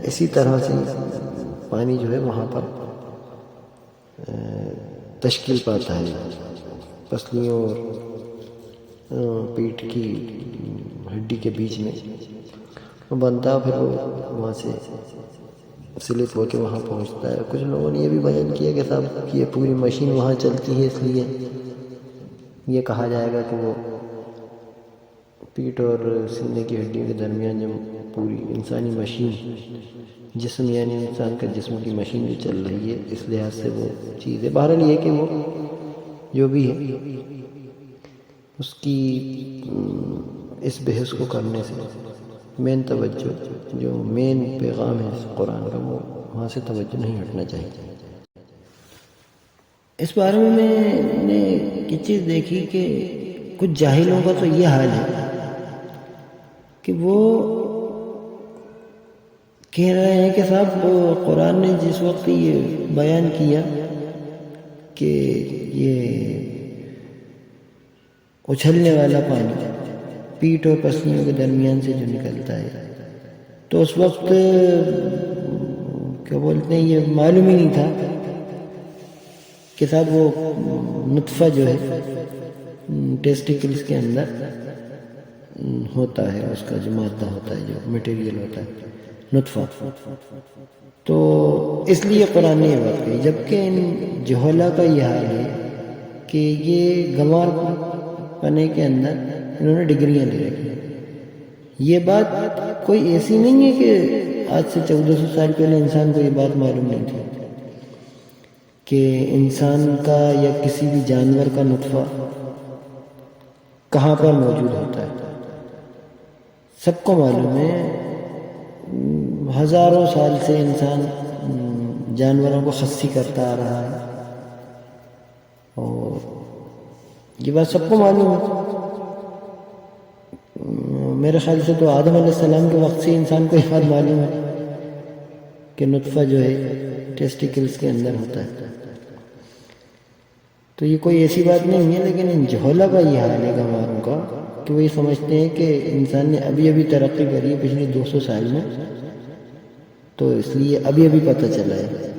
اسی طرح سے پانی جو ہے وہاں پر تشکیل پاتا ہے، پسلیوں اور پیٹ کی ہڈی کے بیچ میں بنتا، پھر وہ وہاں سے سلپ ہو کے وہاں پہنچتا ہے۔ کچھ لوگوں نے یہ بھی بیان کیا کہ صاحب یہ پوری مشین وہاں چلتی ہے، اس لیے یہ کہا جائے گا کہ وہ پیٹ اور سینے کی ہڈیوں کے درمیان جو پوری انسانی مشین، جسم یعنی انسان کا جسم کی مشین جو چل رہی ہے، اس لحاظ سے وہ چیز ہے۔ بہرحال یہ کہ وہ جو بھی ہے اس کی اس بحث کو کرنے سے مین توجہ، جو مین پیغام ہے اس قرآن کا، وہ وہاں سے توجہ نہیں ہٹنا چاہیے۔ اس بارے میں نے یہ چیز دیکھی کہ کچھ جاہلوں کا تو یہ حال ہے کہ وہ کہہ رہے ہیں کہ صاحب قرآن نے جس وقت یہ بیان کیا کہ یہ اچھلنے والا پانی پیٹ اور پسلیوں کے درمیان سے جو نکلتا ہے، تو اس وقت کیا بولتے ہیں، یہ معلوم ہی نہیں تھا کہ صاحب وہ نطفہ جو ہے ٹیسٹیکلز کے اندر ہوتا ہے، اس کا جو مادہ ہوتا ہے، جو میٹیریل ہوتا ہے، نطفہ۔ تو اس لیے قرآن نے یہ بات کہی، جبکہ ان جہلا کا یہ حال ہے کہ یہ گنوار پنے کے اندر انہوں نے ڈگریاں لے رکھی۔ یہ بات کوئی ایسی نہیں ہے کہ آج سے 1400 سال پہلے انسان کو یہ بات معلوم نہیں تھی کہ انسان کا یا کسی بھی جانور کا نطفہ کہاں پر موجود ہوتا ہے۔ سب کو معلوم ہے، ہزاروں سال سے انسان جانوروں کو خصی کرتا آ رہا ہے، اور یہ بات سب کو معلوم ہے۔ میرے خیال سے تو آدم علیہ السلام کے وقت سے انسان کو یہ بات معلوم ہے کہ نطفہ جو ہے ٹیسٹیکلز کے اندر ہوتا ہے۔ تو یہ کوئی ایسی بات نہیں ہے، لیکن ان جہلا کا یہ حال ہے گنواروں کا کہ وہ یہ سمجھتے ہیں کہ انسان نے ابھی ترقی کری ہے پچھلے 200 سال میں، تو اس لیے ابھی پتہ چلا ہے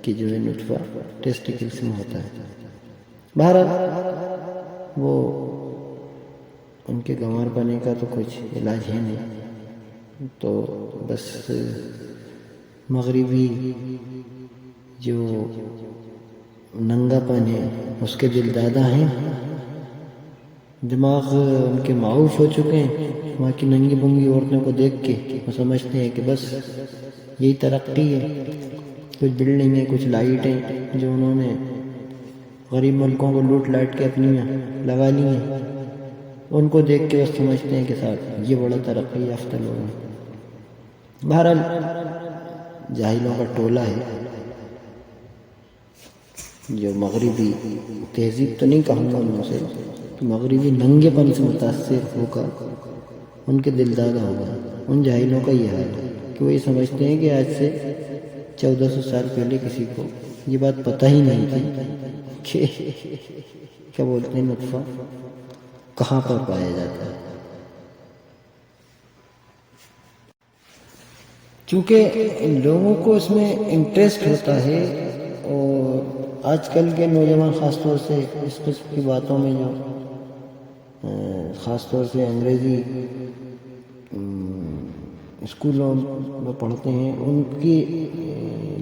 کہ جو ہے نطفہ ٹیسٹیکلز میں ہوتا ہے۔ بہرحال وہ ان کے گنوار پنے کا تو کچھ علاج ہے نہیں، تو بس مغربی جو ننگا پن ہے اس کے دل دادا ہیں، دماغ ان کے معروف ہو چکے ہیں، وہاں کی ننگی بنگی عورتوں کو دیکھ کے وہ سمجھتے ہیں کہ بس یہی ترقی ہے، کچھ بلڈنگیں، کچھ لائٹیں جو انہوں نے غریب ملکوں کو لوٹ لاٹ کے اپنی میں لگا لی ہیں، ان کو دیکھ کے وہ سمجھتے ہیں کہ صاحب یہ بڑا ترقی یافتہ لوگ ہیں۔ بہرحال جاہلوں کا ٹولہ ہے، جو مغربی تہذیب تو نہیں کہوں گا ان سے، مغربی ننگے پن سے متاثر ہو کر ان کے دل داغا ہوگا۔ ان جاہلوں کا یہ حال ہے کہ وہ یہ سمجھتے ہیں کہ آج سے 1400 سال پہلے کسی کو یہ بات پتہ ہی نہیں تھی کہ کیا بولتے ہیں نطفہ کہاں پر پایا جاتا ہے۔ چونکہ لوگوں کو اس میں انٹرسٹ ہوتا ہے، اور آج کل کے نوجوان خاص طور سے اس قسم کی باتوں میں جو خاص طور سے انگریزی اسکولوں میں پڑھتے ہیں، ان کی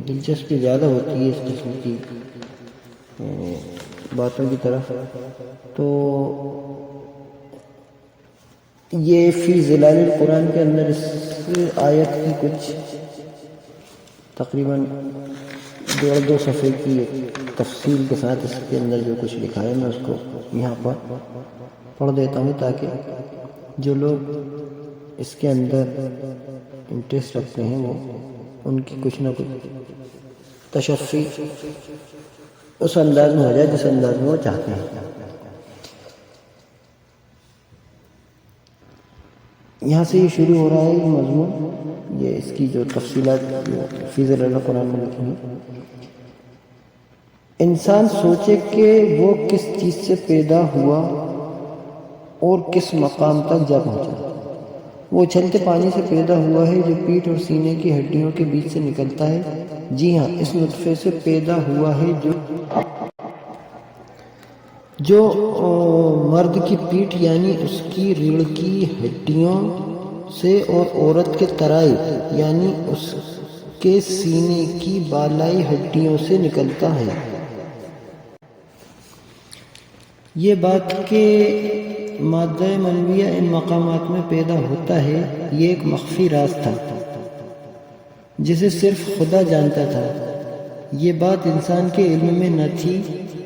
دلچسپی زیادہ ہوتی ہے اس قسم کی باتوں کی طرف۔ تو یہ فی ظلال القرآن کے اندر اس آیت کی کچھ تقریباً 1.5 صفحے کی تفصیل کے ساتھ اس کے اندر جو کچھ لکھا ہے میں اس کو یہاں پر پڑھ دیتا ہوں، تاکہ جو لوگ اس کے اندر انٹرسٹ رکھتے ہیں وہ ان کی کچھ نہ کچھ تشفی اس انداز میں ہو جائے جس انداز میں وہ چاہتے ہیں۔ یہاں سے یہ شروع ہو رہا ہے یہ مضمون، یہ اس کی جو تفصیلات جو فی ظلال القرآن میں لکھی ہیں۔ انسان سوچے کہ وہ کس چیز سے پیدا ہوا اور کس مقام تک جا پہنچا۔ وہ اچھلتے پانی سے پیدا ہوا ہے جو پیٹھ اور سینے کی ہڈیوں کے بیچ سے نکلتا ہے۔ جی ہاں، اس نطفے سے پیدا ہوا ہے جو مرد کی پیٹھ یعنی اس کی ریڑھ کی ہڈیوں سے اور عورت کے ترائب یعنی اس کے سینے کی بالائی ہڈیوں سے نکلتا ہے۔ یہ بات کہ مادہ منویہ ان مقامات میں پیدا ہوتا ہے، یہ ایک مخفی راز تھا جسے صرف خدا جانتا تھا۔ یہ بات انسان کے علم میں نہ تھی،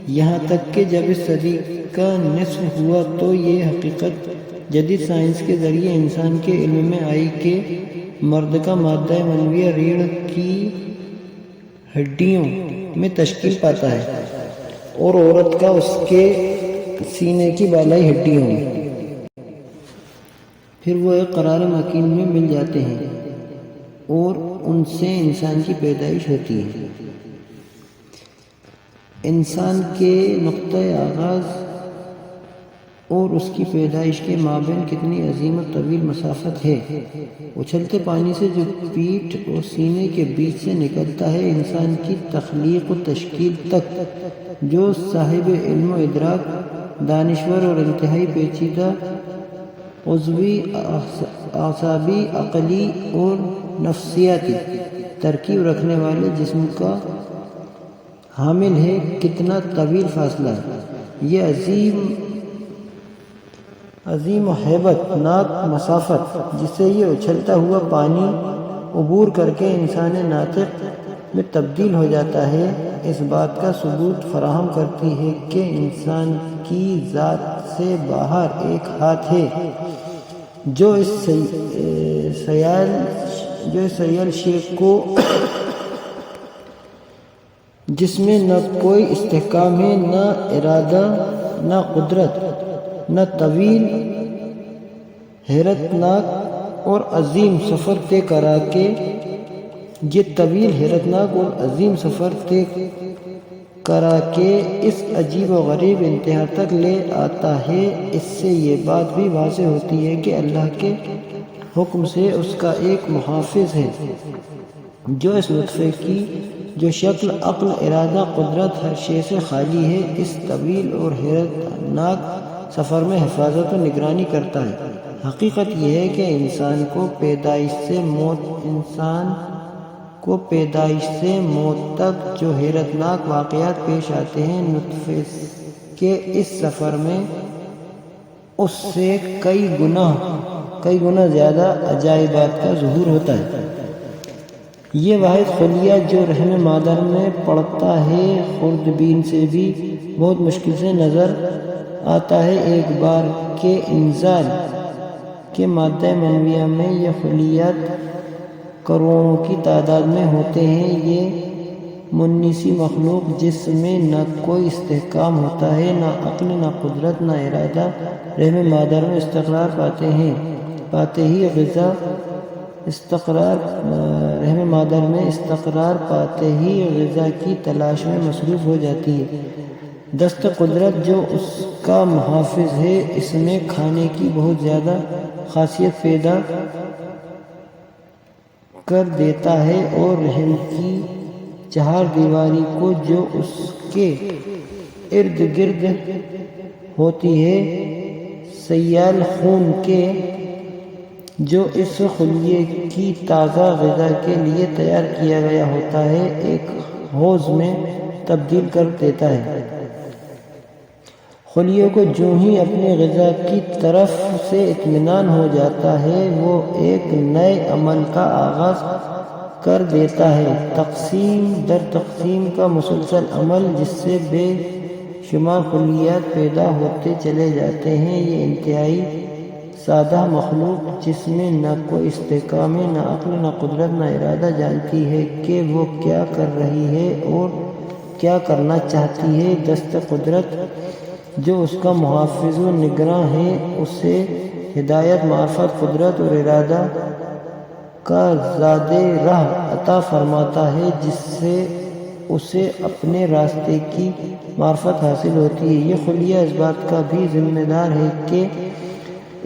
یہاں تک کہ جب اس صدی کا نصف ہوا تو یہ حقیقت جدید سائنس کے ذریعے انسان کے علم میں آئی کہ مرد کا مادہ منویہ ریڑھ کی ہڈیوں میں تشکیل پاتا ہے اور عورت کا اس کے سینے کی بالائی ہڈیوں میں۔ پھر وہ ایک قرار مکین میں مل جاتے ہیں اور ان سے انسان کی پیدائش ہوتی ہے۔ انسان کے نقطہ آغاز اور اس کی پیدائش کے مابین کتنی عظیم و طویل مسافت ہے۔ اچھلتے پانی سے جو پیٹھ اور سینے کے بیچ سے نکلتا ہے، انسان کی تخلیق و تشکیل تک، جو صاحب علم و ادراک، دانشور اور انتہائی پیچیدہ عضوی، اعصابی، عقلی اور نفسیاتی ترکیب رکھنے والے جسم کا حامل ہے، کتنا طویل فاصلہ ہے۔ یہ عظیم و ہیبت ناک مسافت جسے یہ اچھلتا ہوا پانی عبور کر کے انسان ناطق میں تبدیل ہو جاتا ہے، اس بات کا ثبوت فراہم کرتی ہے کہ انسان کی ذات سے باہر ایک ہاتھ ہے جو اس سیال شے کو جس میں نہ کوئی استحکام ہے، نہ ارادہ، نہ قدرت، نہ طویل، حیرت ناک اور عظیم سفر طے کرا کے یہ طویل، حیرت ناک اور عظیم سفر طے کرا کے اس عجیب و غریب انتہا تک لے آتا ہے۔ اس سے یہ بات بھی واضح ہوتی ہے کہ اللہ کے حکم سے اس کا ایک محافظ ہے جو اس نطفے کی جو شکل، عقل، ارادہ، قدرت ہر شے سے خالی ہے، اس طویل اور حیرت ناک سفر میں حفاظت و نگرانی کرتا ہے۔ حقیقت یہ ہے کہ انسان کو پیدائش سے موت تک جو حیرت ناک واقعات پیش آتے ہیں، نطفے کے اس سفر میں اس سے کئی گنا زیادہ عجائبات کا ظہور ہوتا ہے۔ یہ واحد خلیہ جو رحم مادر میں پڑتا ہے، خوردبین سے بھی بہت مشکل سے نظر آتا ہے۔ ایک بار کے انزال کے مادہ منویہ میں یہ خلیات کروڑوں کی تعداد میں ہوتے ہیں۔ یہ منیسی مخلوق جس میں نہ کوئی استحکام ہوتا ہے، نہ عقل، نہ قدرت، نہ ارادہ، رحم مادر میں استقرار پاتے ہی غذا رحم مادر میں استقرار پاتے ہی غذا کی تلاش میں مصروف ہو جاتی ہے۔ دست قدرت جو اس کا محافظ ہے، اس میں کھانے کی بہت زیادہ خاصیت پیدا کر دیتا ہے اور رحم کی چہار دیواری کو جو اس کے ارد گرد ہوتی ہے، سیال خون کے جو اس خلیے کی تازہ غذا کے لیے تیار کیا گیا ہوتا ہے، ایک حوض میں تبدیل کر دیتا ہے۔ خلیے کو جو ہی اپنی غذا کی طرف سے اطمینان ہو جاتا ہے، وہ ایک نئے عمل کا آغاز کر دیتا ہے، تقسیم در تقسیم کا مسلسل عمل، جس سے بے شمار خلیات پیدا ہوتے چلے جاتے ہیں۔ یہ انتہائی سادہ مخلوق جس میں نہ کوئی استحکام ہے، نہ عقل، نہ قدرت، نہ ارادہ، جانتی ہے کہ وہ کیا کر رہی ہے اور کیا کرنا چاہتی ہے۔ دست قدرت جو اس کا محافظ و نگراں ہے، اسے ہدایت، معرفت، قدرت اور ارادہ کا زادِ راہ عطا فرماتا ہے، جس سے اسے اپنے راستے کی معرفت حاصل ہوتی ہے۔ یہ خلیہ اس بات کا بھی ذمہ دار ہے کہ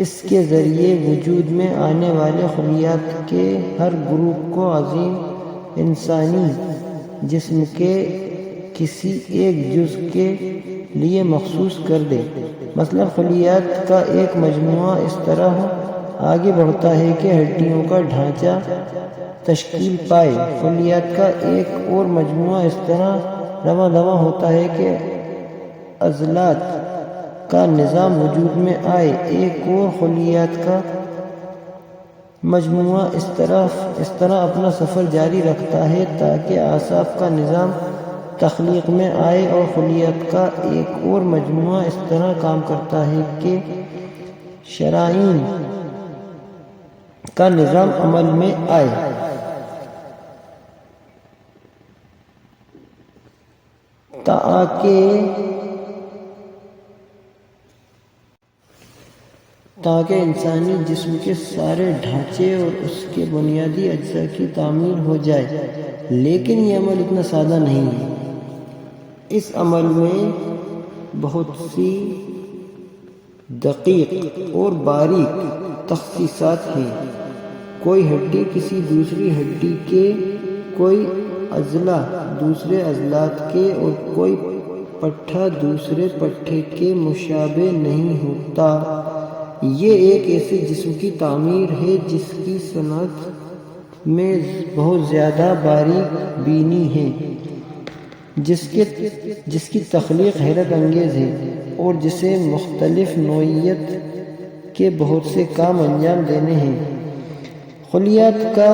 اس کے ذریعے وجود میں آنے والے خلیات کے ہر گروپ کو عظیم انسانی جسم کے کسی ایک جز کے لیے مخصوص کر دے۔ مثلا خلیات کا ایک مجموعہ اس طرح آگے بڑھتا ہے کہ ہڈیوں کا ڈھانچہ تشکیل پائے، خلیات کا ایک اور مجموعہ اس طرح رواں دواں ہوتا ہے کہ عضلات کا نظام وجود میں آئے، ایک اور خلیات کا مجموعہ اس طرح اپنا سفر جاری رکھتا ہے تاکہ اعصاب کا نظام تخلیق میں آئے، اور خلیات کا ایک اور مجموعہ اس طرح کام کرتا ہے کہ شرائین کا نظام عمل میں آئے۔ تاکہ انسانی جسم کے سارے ڈھانچے اور اس کے بنیادی اجزاء کی تعمیر ہو جائے۔ لیکن یہ عمل اتنا سادہ نہیں ہے۔ اس عمل میں بہت سی دقیق اور باریک تخصیصات ہیں۔ کوئی ہڈی کسی دوسری ہڈی کے، کوئی عضلہ دوسرے عضلات کے، اور کوئی پٹھا دوسرے پٹھے کے مشابہ نہیں ہوتا۔ یہ ایک ایسے جسم کی تعمیر ہے جس کی صنعت میں بہت زیادہ باریک بینی ہے، جس کی تخلیق حیرت انگیز ہے، اور جسے مختلف نوعیت کے بہت سے کام انجام دینے ہیں۔ خلیات کا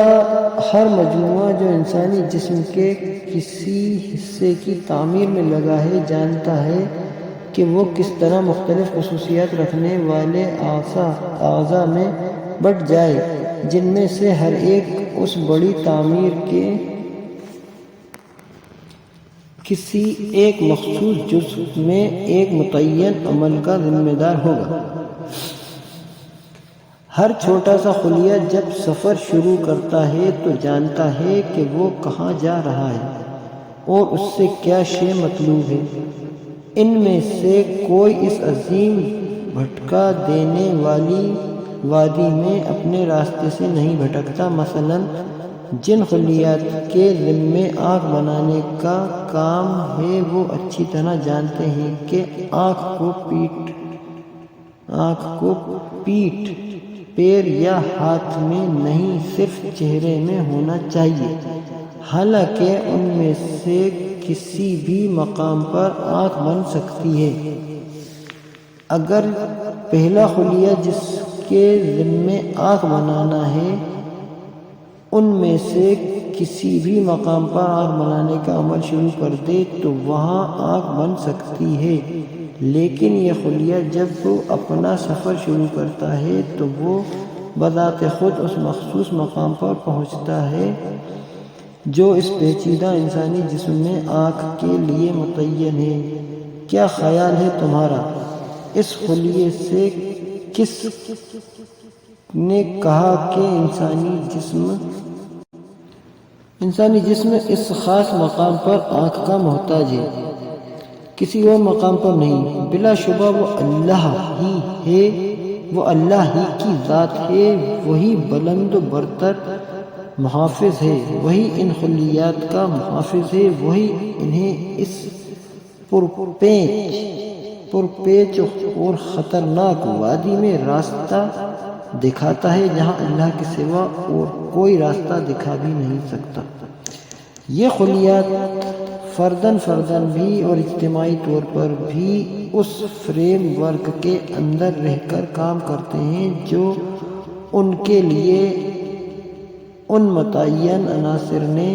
ہر مجموعہ جو انسانی جسم کے کسی حصے کی تعمیر میں لگا ہے، جانتا ہے کہ وہ کس طرح مختلف خصوصیات رکھنے والے اعضاء میں بٹ جائے، جن میں سے ہر ایک اس بڑی تعمیر کے کسی ایک مخصوص جزء میں ایک متعین عمل کا ذمہ دار ہوگا۔ ہر چھوٹا سا خلیہ جب سفر شروع کرتا ہے تو جانتا ہے کہ وہ کہاں جا رہا ہے اور اس سے کیا شے مطلوب ہے۔ ان میں سے کوئی اس عظیم بھٹکا دینے والی وادی میں اپنے راستے سے نہیں بھٹکتا۔ مثلا جن خلیات کے ذمے آنکھ بنانے کا کام ہے، وہ اچھی طرح جانتے ہیں کہ آنکھ کو پیٹھ، پیر یا ہاتھ میں نہیں، صرف چہرے میں ہونا چاہیے۔ حالانکہ ان میں سے کسی بھی مقام پر آنکھ بن سکتی ہے۔ اگر پہلا خلیہ جس کے ذمے آنکھ بنانا ہے، ان میں سے کسی بھی مقام پر آنکھ بنانے کا عمل شروع کر دے تو وہاں آنکھ بن سکتی ہے۔ لیکن یہ خلیہ جب وہ اپنا سفر شروع کرتا ہے تو وہ بذات خود اس مخصوص مقام پر پہنچتا ہے جو اس پیچیدہ انسانی جسم میں آنکھ کے لیے متعین ہے۔ کیا خیال ہے تمہارا؟ اس خلیے سے کس نے کہا کہ انسانی جسم اس خاص مقام پر آنکھ کا محتاج ہے، کسی اور مقام پر نہیں؟ بلا شبہ وہ اللہ ہی ہے، وہ اللہ ہی کی ذات ہے، وہی بلند و برتر محافظ ہے، وہی ان خلیات کا محافظ ہے، وہی انہیں اس پرپیچ اور خطرناک وادی میں راستہ دکھاتا ہے جہاں اللہ کے سوا اور کوئی راستہ دکھا بھی نہیں سکتا۔ یہ خلیات فرداً بھی اور اجتماعی طور پر بھی اس فریم ورک کے اندر رہ کر کام کرتے ہیں جو ان کے لیے ان متعین عناصر نے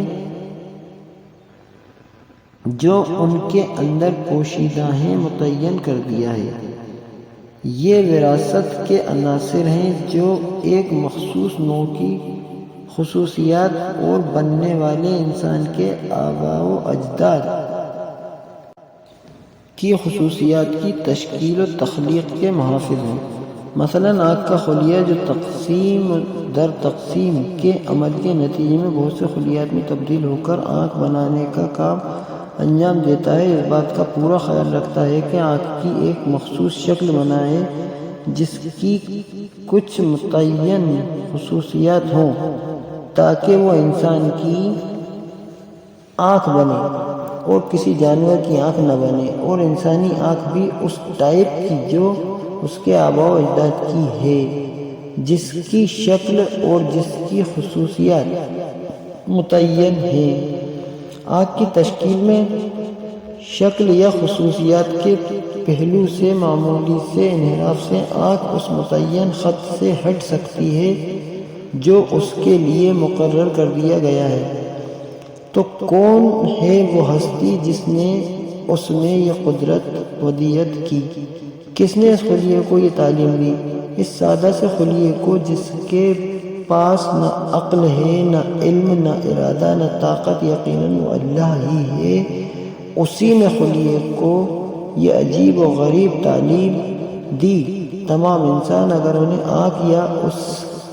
جو ان کے اندر پوشیدہ ہیں متعین کر دیا ہے۔ یہ وراثت کے عناصر ہیں جو ایک مخصوص نوع کی خصوصیات اور بننے والے انسان کے آباء و اجداد کی خصوصیات کی تشکیل و تخلیق کے محافظ ہیں۔ مثلاً آنکھ کا خلیہ جو تقسیم در تقسیم کے عمل کے نتیجے میں بہت سے خلیات میں تبدیل ہو کر آنکھ بنانے کا کام انجام دیتا ہے، اس بات کا پورا خیال رکھتا ہے کہ آنکھ کی ایک مخصوص شکل بنائے جس کی کچھ متعین خصوصیات ہوں تاکہ وہ انسان کی آنکھ بنے اور کسی جانور کی آنکھ نہ بنے، اور انسانی آنکھ بھی اس ٹائپ کی جو اس کے آباء و اجداد کی ہے، جس کی شکل اور جس کی خصوصیات متعین ہیں۔ آنکھ کی تشکیل میں شکل یا خصوصیات کے پہلو سے معمولی سے انحراف سے آنکھ اس متعین خط سے ہٹ سکتی ہے جو اس کے لیے مقرر کر دیا گیا ہے۔ تو کون ہے وہ ہستی جس نے اس میں یہ قدرت ودیت کی؟ کس نے اس خلیے کو یہ تعلیم دی؟ اس سادہ سے خلیے کو جس کے پاس نہ عقل ہے، نہ علم، نہ ارادہ، نہ طاقت، یقیناً وہ اللہ ہی ہے، اسی نے خلیے کو یہ عجیب و غریب تعلیم دی۔ تمام انسان اگر انہیں آنکھ یا اس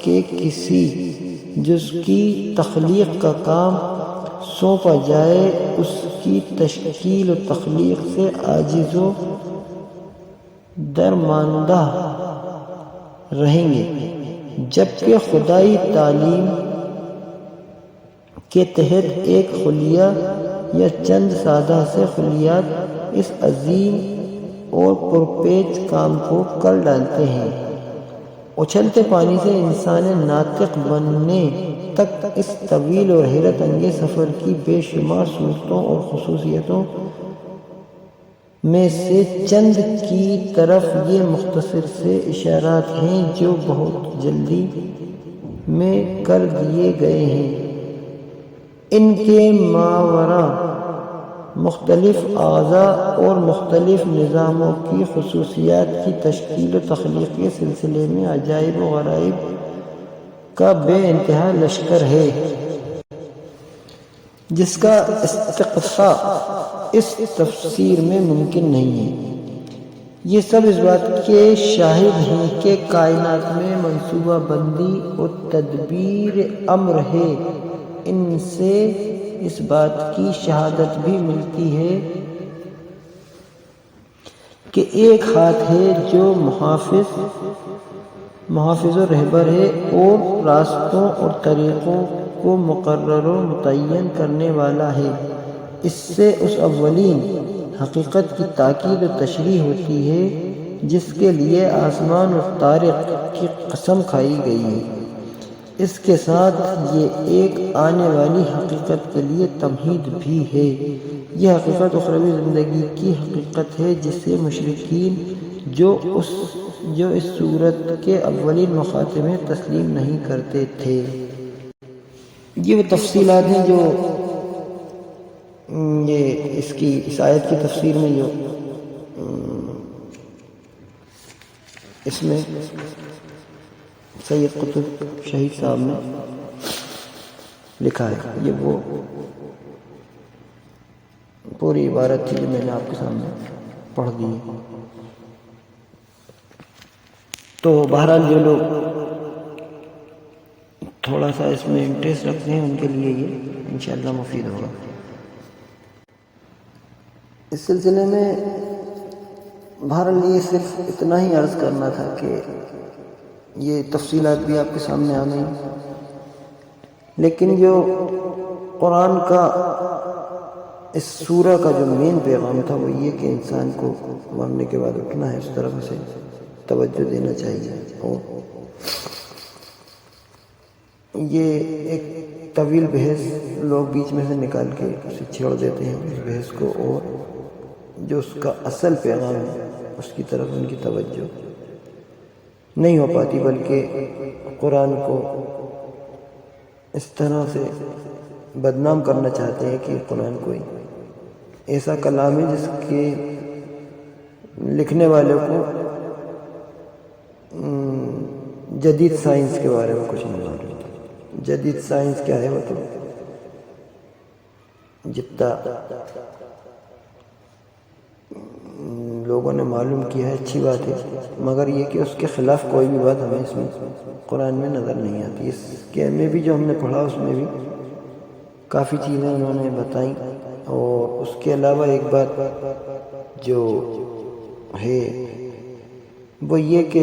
کے کسی جز کی تخلیق کا کام سونپا جائے، اس کی تشکیل و تخلیق سے عاجز و درماندہ رہیں گے، جبکہ خدائی تعلیم کے تحت ایک خلیہ یا چند سادہ سے خلیات اس عظیم اور پرپیچ کام کو کر ڈالتے ہیں۔ اچھلتے پانی سے انسان ناطق بننے تک اس طویل اور حیرت انگیز سفر کی بے شمار صورتوں اور خصوصیتوں میں سے چند کی طرف یہ مختصر سے اشارات ہیں جو بہت جلدی میں کر دیے گئے ہیں۔ ان کے ماوراء مختلف اعضاء اور مختلف نظاموں کی خصوصیات کی تشکیل و تخلیق کے سلسلے میں عجائب و غرائب کا بے انتہا لشکر ہے، جس کا استقصاء اس تفسیر میں ممکن نہیں ہے۔ یہ سب اس بات کے شاہد ہیں کہ کائنات میں منصوبہ بندی اور تدبیر امر ہے۔ ان سے اس بات کی شہادت بھی ملتی ہے کہ ایک ہاتھ ہے جو محافظ و رہبر ہے اور راستوں اور طریقوں کو مقرر و متعین کرنے والا ہے۔ اس سے اس اولین حقیقت کی تاکید و تشریح ہوتی ہے جس کے لیے آسمان اور طارق کی قسم کھائی گئی ہے۔ اس کے ساتھ یہ ایک آنے والی حقیقت کے لیے تمہید بھی ہے۔ یہ حقیقت اخروی زندگی کی حقیقت ہے جسے مشرکین جو اس صورت کے اولین مخاطب میں تسلیم نہیں کرتے تھے۔ یہ وہ تفصیلات ہیں جو اس آیت کی تفسیر میں جو اس میں سید قطب شہید صاحب نے لکھا ہے. یہ وہ پوری عبارت تھی جو میں نے آپ کے سامنے پڑھ دی. تو بہرحال جو لوگ تھوڑا سا اس میں انٹرسٹ رکھتے ہیں ان کے لیے یہ انشاءاللہ مفید ہوگا. اس سلسلے میں بہرحال یہ صرف اتنا ہی عرض کرنا تھا کہ یہ تفصیلات بھی آپ کے سامنے آ گئی، لیکن جو قرآن کا اس سورہ کا جو مین پیغام تھا وہ یہ کہ انسان کو مرنے کے بعد اٹھنا ہے، اس طرف سے توجہ دینا چاہیے. اور یہ ایک طویل بحث لوگ بیچ میں سے نکال کے اسے چھوڑ دیتے ہیں اس بحث کو، اور جو اس کا اصل پیغام ہے اس کی طرف ان کی توجہ نہیں ہو پاتی، بلکہ قرآن کو اس طرح سے بدنام کرنا چاہتے ہیں کہ قرآن کوئی ایسا کلام ہے جس کے لکھنے والے کو جدید سائنس کے بارے میں کچھ نہیں معلوم. جدید سائنس کیا ہے وہ تو جتنا لوگوں نے معلوم کیا ہے اچھی بات ہے، مگر یہ کہ اس کے خلاف کوئی بھی بات ہمیں اس میں قرآن میں نظر نہیں آتی. اس کے میں بھی جو ہم نے پڑھا اس میں بھی کافی چیزیں انہوں نے بتائیں. اور اس کے علاوہ ایک بات جو ہے وہ یہ کہ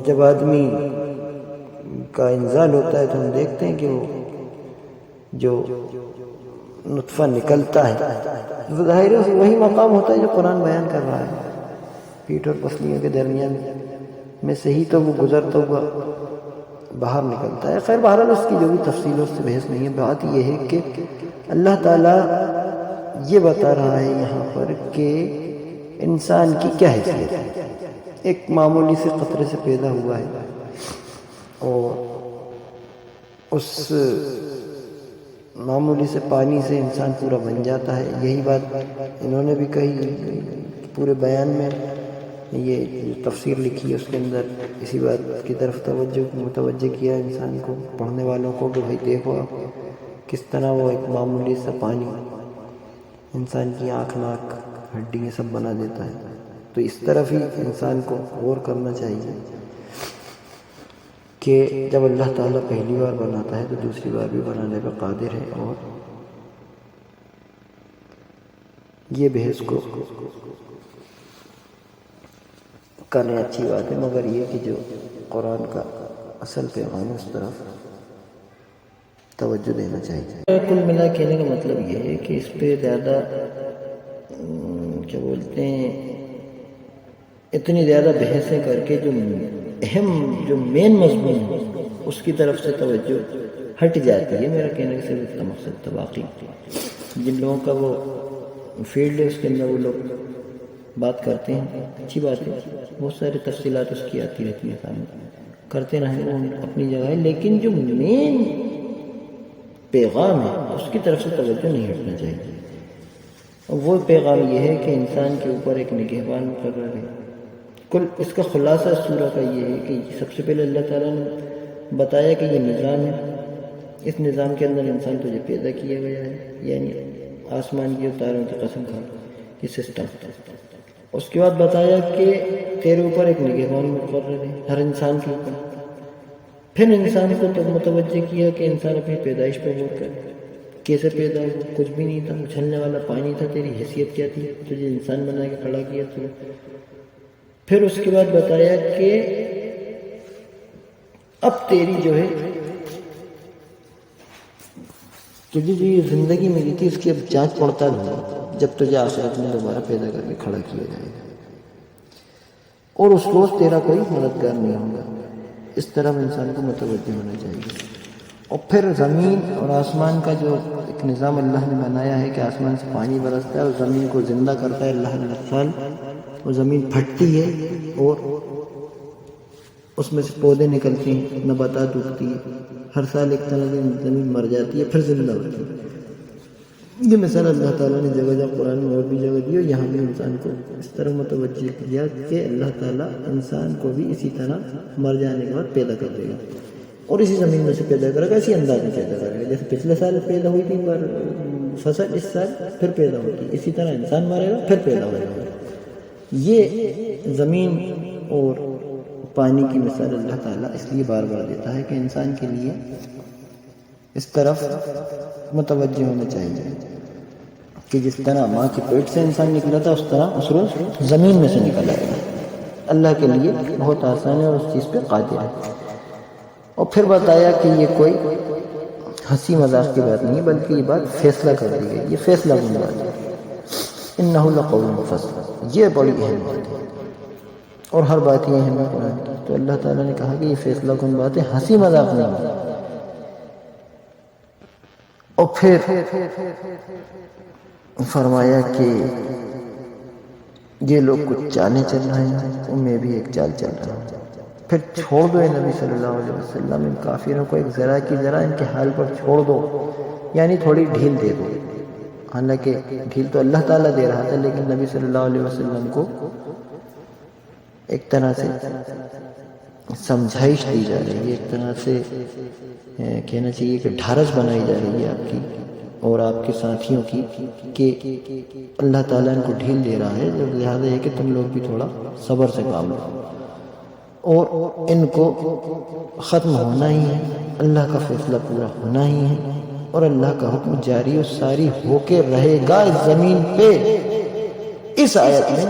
جب آدمی کا انزال ہوتا ہے تو ہم دیکھتے ہیں کہ وہ جو نطفہ نکلتا ہے وہ ظاہر ہے وہی مقام ہوتا ہے جو قرآن بیان کر رہا ہے. پیٹھ اور پسلیوں کے درمیان میں سے ہی تو وہ گزرتا ہوا باہر نکلتا ہے. خیر بہرحال اس کی جو بھی تفصیلوں سے بحث نہیں ہے. بات یہ ہے کہ اللہ تعالیٰ یہ بتا رہا ہے یہاں پر کہ انسان کی کیا حیثیت ہے. ایک معمولی سے قطرے سے پیدا ہوا ہے اور اس معمولی سے پانی سے انسان پورا بن جاتا ہے. یہی بات انہوں نے بھی کہی پورے بیان میں. یہ تفسیر لکھی ہے اس کے اندر اسی بات کی طرف متوجہ کیا انسان کو، پڑھنے والوں کو، کہ بھائی دیکھو آپ کس طرح وہ ایک معمولی سا پانی انسان کی آنکھ، ناک، ہڈی یہ سب بنا دیتا ہے. تو اس طرف ہی انسان کو غور کرنا چاہیے کہ جب اللہ تعالیٰ پہلی بار بناتا ہے تو دوسری بار بھی بنانے پہ قادر ہے. اور یہ بحث کو کرنے اچھی بات ہے، مگر یہ کہ جو قرآن کا اصل پیغام ہے اس طرف توجہ دینا چاہیے. کل ملا کہنے کا مطلب یہ ہے کہ اس پہ زیادہ کیا بولتے ہیں اتنی زیادہ بحثیں کر کے جو اہم جو مین مضمون ہے اس کی طرف سے توجہ ہٹ جاتی ہے. میرا کہنے کا صرف اتنا مقصد تھا. باقی جن لوگوں کا وہ فیلڈ ہے اس کے اندر وہ لوگ بات کرتے ہیں، اچھی بات ہے. بہت ساری تفصیلات اس کی آتی رہتی ہیں سامنے، کرتے رہیں وہ اپنی جگہ ہے، لیکن جو مین پیغام ہے اس کی طرف سے توجہ نہیں ہٹنا چاہیے. وہ پیغام یہ ہے کہ انسان کے اوپر ایک نگہبان مقرر ہے. کل اس کا خلاصہ سورہ کا یہ ہے کہ سب سے پہلے اللہ تعالیٰ نے بتایا کہ یہ نظام ہے، اس نظام کے اندر انسان تجھے پیدا کیا گیا ہے، یعنی آسمان کی اور تاروں کی قسم کھا یہ سسٹم. اس کے بعد بتایا کہ تیرے اوپر ایک نگہبان مقرر ہے ہر انسان کے اوپر. پھر انسان کو تب متوجہ کیا کہ انسان اپنی پیدائش پہ غور کرے. کیسے پیدا ہوا؟ کچھ بھی نہیں تھا، اچھلنے والا پانی تھا. تیری حیثیت کیا تھی؟ تجھے انسان بنا کے کھڑا کیا تھی. پھر اس کے بعد بتایا کہ اب تیری جو ہے تجھے جو یہ زندگی ملی تھی اس کی اب جانچ پڑتال ہوگا جب تجھے آخرت میں دوبارہ پیدا کر کے کھڑا کیا جائے گا، اور اس روز تیرا کوئی مددگار نہیں ہوگا. اس طرح انسان کو متوجہ ہونا چاہیے. اور پھر زمین اور آسمان کا جو ایک نظام اللہ نے بنایا ہے کہ آسمان سے پانی برستا ہے اور زمین کو زندہ کرتا ہے اللہ نے ہر سال. وہ زمین پھٹتی ہے اور اس میں سے پودے نکلتے ہیں، نباتات اگتی ہے. ہر سال ایک طرح سے زمین مر جاتی ہے پھر زندہ ہوتی ہے. یہ مثال اللہ تعالیٰ نے جگہ جگہ قرآن میں اور بھی جگہ دی، اور یہاں بھی انسان کو اس طرح متوجہ کیا کہ اللہ تعالیٰ انسان کو بھی اسی طرح مر جانے کے بعد پیدا کر دے گا. اور اسی زمین میں سے پیدا کرے گا، اسی انداز میں پیدا کرے گا. جیسے پچھلے سال پیدا ہوئی تھی فصل، اس سال پھر پیدا ہوتی، اسی طرح انسان مرے گا پھر پیدا ہوگا. یہ زمین اور پانی کی مثال اللہ تعالیٰ اس لیے بار بار دیتا ہے کہ انسان کے لیے اس طرف متوجہ ہونا چاہیے کہ جس طرح ماں کے پیٹ سے انسان نکلا تھا، اس طرح اس روز زمین میں سے نکل آئے گا. اللہ کے لیے بہت آسان ہے اور اس چیز پہ قادر ہے. اور پھر بتایا کہ یہ کوئی ہنسی مذاق کی بات نہیں ہے، بلکہ یہ بات فیصلہ کر دی گئی، یہ فیصلہ کن بات ہے. انہ لقول فصل، یہ بڑی اہم بات ہے اور ہر بات یہ اہم ہے قرآن کی. تو اللہ تعالیٰ نے کہا کہ یہ فیصلہ کن بات ہے، ہنسی مذاق نہیں ہے. اور پھر فرمایا کہ یہ لوگ کچھ چالیں چل رہے ہیں، ان میں بھی ایک چال چل رہا ہے. پھر چھوڑ دو اے نبی صلی اللہ علیہ وسلم ان کافروں کو، ایک ذرا کی ذرا ان کے حال پر چھوڑ دو، یعنی تھوڑی ڈھیل دے دو. حالانکہ ڈھیل تو اللہ تعالیٰ دے رہا تھا، لیکن نبی صلی اللہ علیہ وسلم کو ایک طرح سے سمجھائش دی جا رہی ہے، ایک طرح سے کہنا چاہیے کہ ڈھارس بنائی جا رہی ہے آپ کی اور آپ کے ساتھیوں کی، کہ اللہ تعالیٰ ان کو ڈھیل دے رہا ہے. لہٰذا ہے کہ تم لوگ بھی تھوڑا صبر سے کام لو، اور ان کو ختم ہونا ہی ہے، اللہ کا فیصلہ پورا ہونا ہی ہے، اور اللہ کا حکم جاری و ساری ہو کے رہے گا اس زمین پہ. اس آیت میں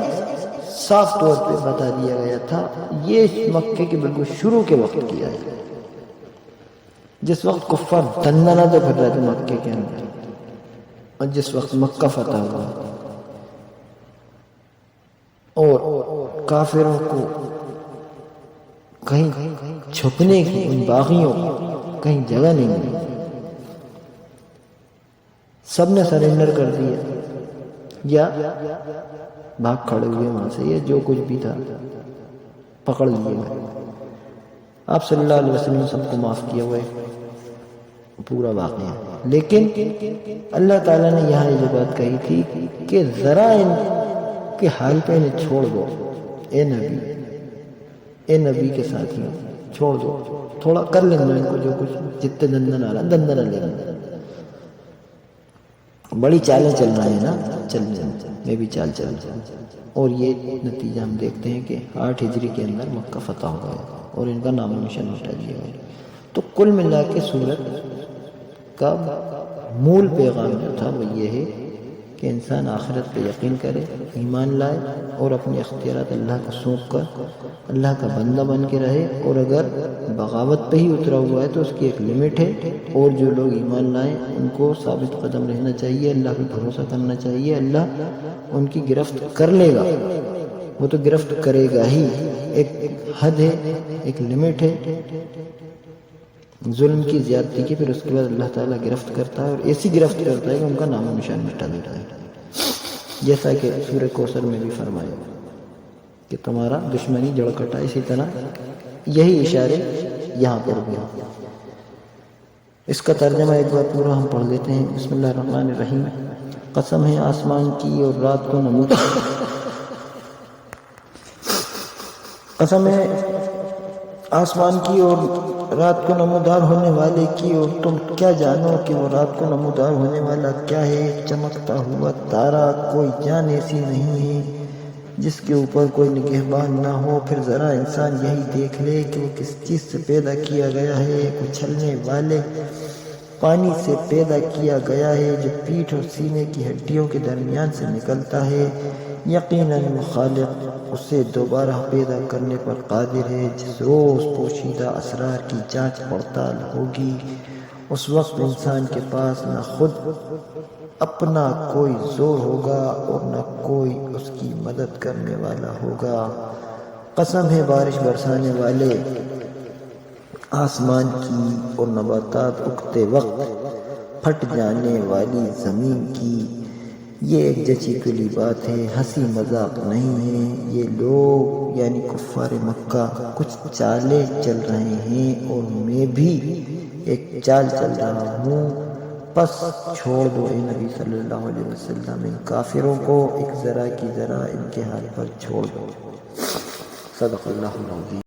صاف طور پہ بتا دیا گیا تھا. یہ مکے کے بالکل شروع کے وقت کی آیت ہے، جس وقت کفار دندنہ تو پھر رہے تھے مکے کے اندر، اور جس وقت مکہ فتح ہوا اور کافروں کو کہیں چھپنے کی، ان باغیوں کو کہیں جگہ نہیں ملی، سب نے سرنڈر کر دیا یا بھاگ کھڑے ہوئے وہاں سے، یا جو کچھ بھی تھا پکڑ لیے گئے. آپ صلی اللہ علیہ وسلم نے سب کو معاف کیا ہوا ہے پورا واقعہ. لیکن اللہ تعالیٰ نے یہاں یہ بات کہی تھی کہ ذرا ان کے حال پہ انہیں چھوڑ دو، اے نبی کے ساتھیوں چھوڑ دو، تھوڑا کر لیں ان کو جو کچھ جتنے دندن آ رہا دندن لے لیں. بڑی چالیں چل رہی ہیں نا، چل میں بھی چال چل جائیں. اور یہ نتیجہ ہم دیکھتے ہیں کہ 8 ہجری کے اندر مکہ فتح ہو گیا اور ان کا نام و نشان مٹا دیا گیا. تو کل ملا کے سورت کا مول پیغام جو تھا وہ یہ ہے کہ انسان آخرت پہ یقین کرے، ایمان لائے اور اپنے اختیارات اللہ کو سونپ کر اللہ کا بندہ بن کے رہے. اور اگر بغاوت پہ ہی اترا ہوا ہے تو اس کی ایک لمٹ ہے، اور جو لوگ ایمان لائیں ان کو ثابت قدم رہنا چاہیے، اللہ پہ بھروسہ کرنا چاہیے. اللہ ان کی گرفت کر لے گا، وہ تو گرفت کرے گا ہی. ایک حد ہے، ایک لمٹ ہے ظلم کی، زیادتی کی، پھر اس کے بعد اللہ تعالیٰ گرفت کرتا ہے، اور ایسی گرفت کرتا ہے کہ ان کا نام و نشان مٹا دیتا ہے. جیسا کہ سورہ کوثر میں بھی فرمایا کہ تمہارا دشمنی جڑ کٹا، اسی طرح یہی اشارے یہاں پر بھی ہیں. اس کا ترجمہ ایک بار پورا ہم پڑھ لیتے ہیں. بسم اللہ الرحمن الرحیم. قسم ہے آسمان کی اور رات کو نمودار، قسم ہے آسمان کی اور رات کو نمودار ہونے والے کی، اور تم کیا جانو کہ وہ رات کو نمودار ہونے والا کیا ہے. چمکتا ہوا تارا، کوئی جان ایسی نہیں ہے جس کے اوپر کوئی نگہبان نہ ہو. پھر ذرا انسان یہی دیکھ لے کہ وہ کس چیز سے پیدا کیا گیا ہے. اچھلنے والے پانی سے پیدا کیا گیا ہے جو پیٹھ اور سینے کی ہڈیوں کے درمیان سے نکلتا ہے. یقیناً خالق اسے دوبارہ پیدا کرنے پر قادر ہے. جس روز پوشیدہ اسرار کی جانچ پڑتال ہوگی، اس وقت انسان کے پاس نہ خود اپنا کوئی زور ہوگا اور نہ کوئی اس کی مدد کرنے والا ہوگا. قسم ہے بارش برسانے والے آسمان کی اور نباتات اگتے وقت پھٹ جانے والی زمین کی. یہ ایک جچی کلی بات ہے، ہنسی مذاق نہیں ہے. یہ لوگ یعنی کفار مکہ کچھ چالیں چل رہے ہیں اور میں بھی ایک چال چل رہا ہوں. پس چھوڑ دو اے نبی صلی اللہ علیہ وسلم ان کافروں کو، ایک ذرا کی ذرا ان کے حال پر چھوڑ دو. صدق اللہ العظیم.